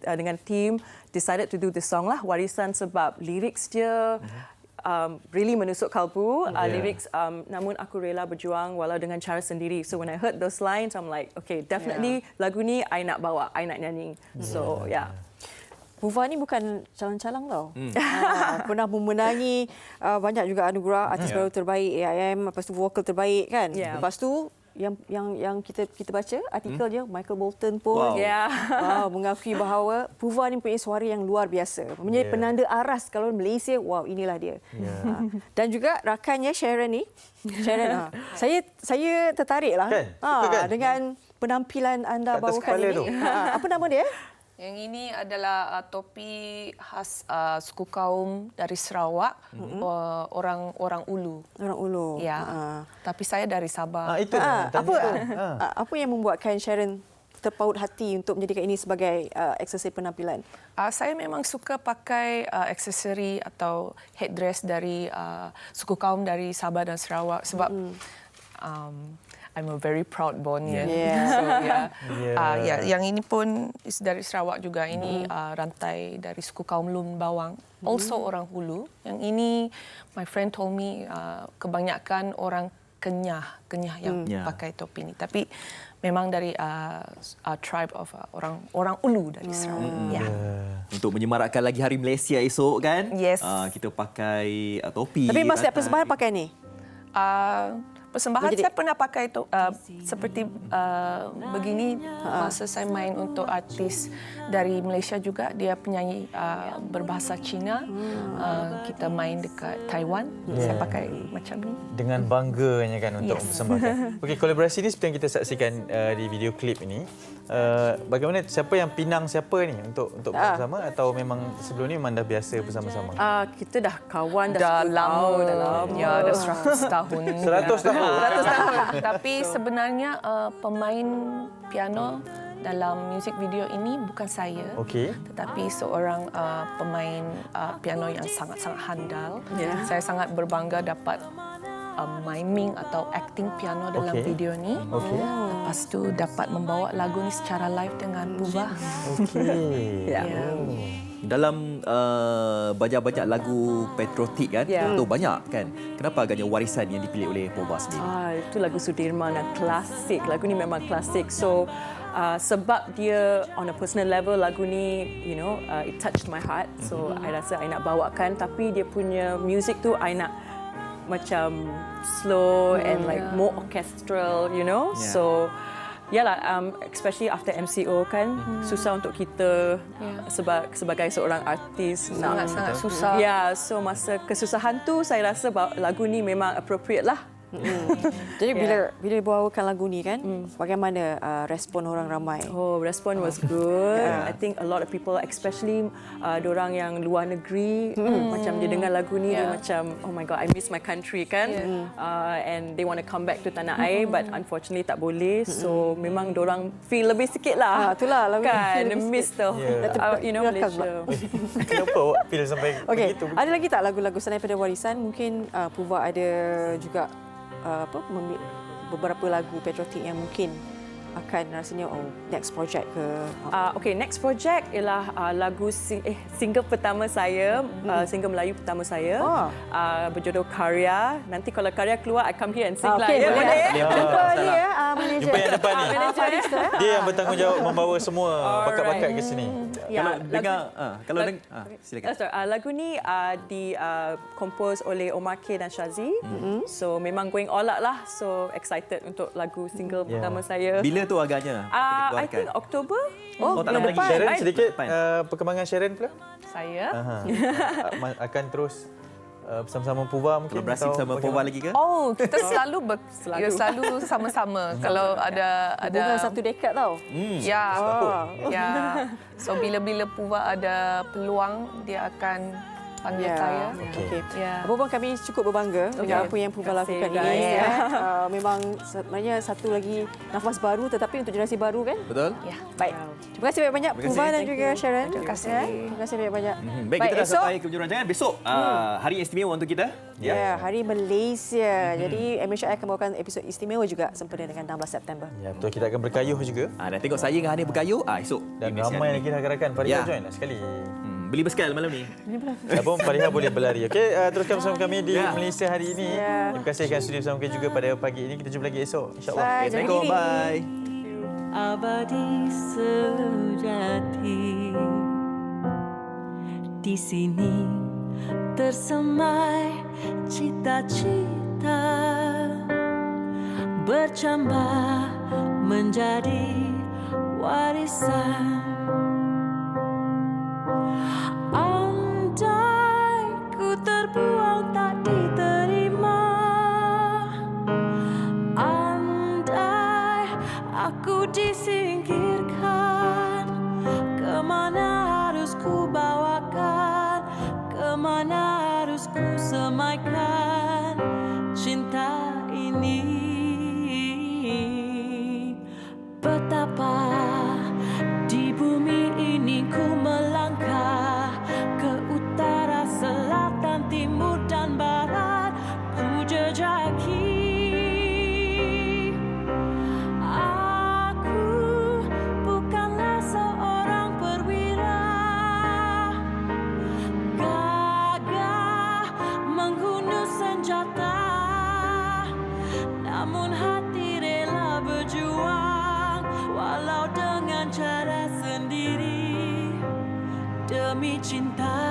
dengan tim decided to do the song lah, Warisan, sebab lyrics dia really menusuk kalbu. Lyrics, namun aku rela berjuang walau dengan cara sendiri. So when I heard those lines, I'm like, okay, definitely lagu ni I nak bawa, I nak nyanyi. So Puva ni bukan calang-calang tau. Pernah memenangi banyak juga anugerah artis baru terbaik AIM, lepas tu vokal terbaik kan. Lepas tu yang kita baca artikel dia, Michael Bolton pun mengakui bahawa Puva ni mempunyai suara yang luar biasa. Menjadi penanda aras kalau Malaysia, wow, inilah dia. Dan juga rakannya Sharon ni, saya tertariklah dengan penampilan anda bawakan ini. Apa nama dia? Yang ini adalah topi khas suku kaum dari Sarawak, orang Ulu. Orang Ulu. Ya. Tapi saya dari Sabah. Apa yang membuatkan Sharon terpaut hati untuk menjadikan ini sebagai aksesori penampilan? Saya memang suka pakai aksesori atau headdress dari suku kaum dari Sabah dan Sarawak sebab I'm a very proud Bornean. Yang ini pun is dari Sarawak juga. Ini rantai dari suku kaum Lun Bawang. Also orang Hulu. Yang ini, my friend told me, kebanyakan orang Kenyah yang pakai topi ini. Tapi memang dari tribe of orang Ulu dari Sarawak. Untuk menyemarakkan lagi Hari Malaysia esok kan? Yes. Kita pakai topi. Tapi mas setiap persembahan pakai ni? Persembahan saya pernah pakai itu seperti begini masa saya main untuk artis dari Malaysia juga, dia penyanyi berbahasa Cina. Kita main dekat Taiwan. Saya pakai macam ni. Dengan bangganya kan untuk mempersembahkan. Okey, kolaborasi ini seperti yang kita saksikan di video klip ini. Bagaimana, siapa yang pinang siapa ni untuk bersama atau memang sebelum ni memang dah biasa bersama-sama? Kita dah kawan dah lama. Ya, dah 100 tahun. 100 tahun. 100 tahun. Tapi sebenarnya pemain piano dalam music video ini bukan saya, tetapi seorang pemain piano yang sangat-sangat handal. Saya sangat berbangga dapat miming atau acting piano dalam video ni. Lepas tu dapat membawa lagu ni secara live dengan Puva. Dalam banyak-banyak lagu patriotik kan, atau banyak kan, kenapa agaknya Warisan yang dipilih oleh Puva sendiri? Itu lagu Sudirman dan klasik. Lagu ni memang klasik. So sebab dia on a personal level, lagu ni it touched my heart. So I rasa I nak bawakan, tapi dia punya music tu I nak macam slow and like more orchestral, So especially after MCO kan, susah untuk kita sebagai seorang artis sangat susah. So masa kesusahan tu saya rasa lagu ni memang appropriate lah Jadi bila dibawakan lagu ni kan, bagaimana respon orang ramai? Oh, respon was good. I think a lot of people, especially diorang yang luar negeri, macam dia dengar lagu ni dia macam, oh my god, I miss my country kan. And they want to come back to tanah air, but unfortunately tak boleh. So memang diorang feel lebih sikit lah. Itulah lagu kan, miss the Malaysia. Kenapa awak feel sampai begitu? Ada lagi tak lagu-lagu selain daripada Warisan? Mungkin Puva ada juga beberapa lagu patriotik yang mungkin akan rasanya next project ke? Okay, next project ialah lagu single pertama saya, single Melayu pertama saya, berjudul Karya. Nanti kalau Karya keluar, I come here and sing lah. Okay, boleh. Jumpa ni ya, manager. Jumpa yang depan ni. Dia yang bertanggungjawab membawa semua bakat-bakat ke sini. Silakan. Lagu ni di-compose oleh Omar K dan Shazi. So memang going all out lah. So excited untuk lagu single pertama saya. Bila tu agaknya? I think Oktober. Tak lama lagi. Sharon, sedikit perkembangan Sharon pula? Saya akan terus bersama-sama Puva mungkin. Kolaborasi bersama Puva lagi ke? Oh, kita selalu sama-sama. Kalau ada hubungan 1 dekad tau. Ya. So bila-bila Puva ada peluang, dia akan panggil saya. Apa pun kami cukup berbangga dengan apa yang Puva lakukan ini. Memang sebenarnya satu lagi nafas baru tetapi untuk generasi baru kan? Betul. Baik. Terima kasih banyak-banyak Puva dan juga Sharon. Terima kasih. Terima kasih banyak-banyak. Baik, kita dah sampai ke penjuru rancangan. Besok hari istimewa untuk kita. Hari Malaysia. Jadi MHI akan bawakan episod istimewa juga sempena dengan 16 September. Ya, betul. Kita akan berkayuh juga. Dan tengok saya dengan Hanif berkayuh esok. Dan ramai lagi rakan-rakan. Fariha join lah sekali. Beli basikal malam ni. Siapa Fariha boleh berlari. Okey, teruskan bersama kami di Malaysia hari ini. Terima kasih kerana sudi bersama kami juga pada pagi ini. Kita jumpa lagi esok insya-Allah. Assalamualaikum. Bye. Abadi sejati di sini tersemai cita-cita bercambah menjadi warisan. Andai ku terbuang tak diterima, andai aku disingkirkan, kemana harus ku bawakan, kemana harus ku semaikan cinta ini. Betapa di bumi ini ku melangkah ke utara, selatan, timur dan barat ku jejaki. Aku bukanlah seorang perwira gagah menghunus senjata, namun hati rela berjuang walau dengan cara sendiri demi cinta.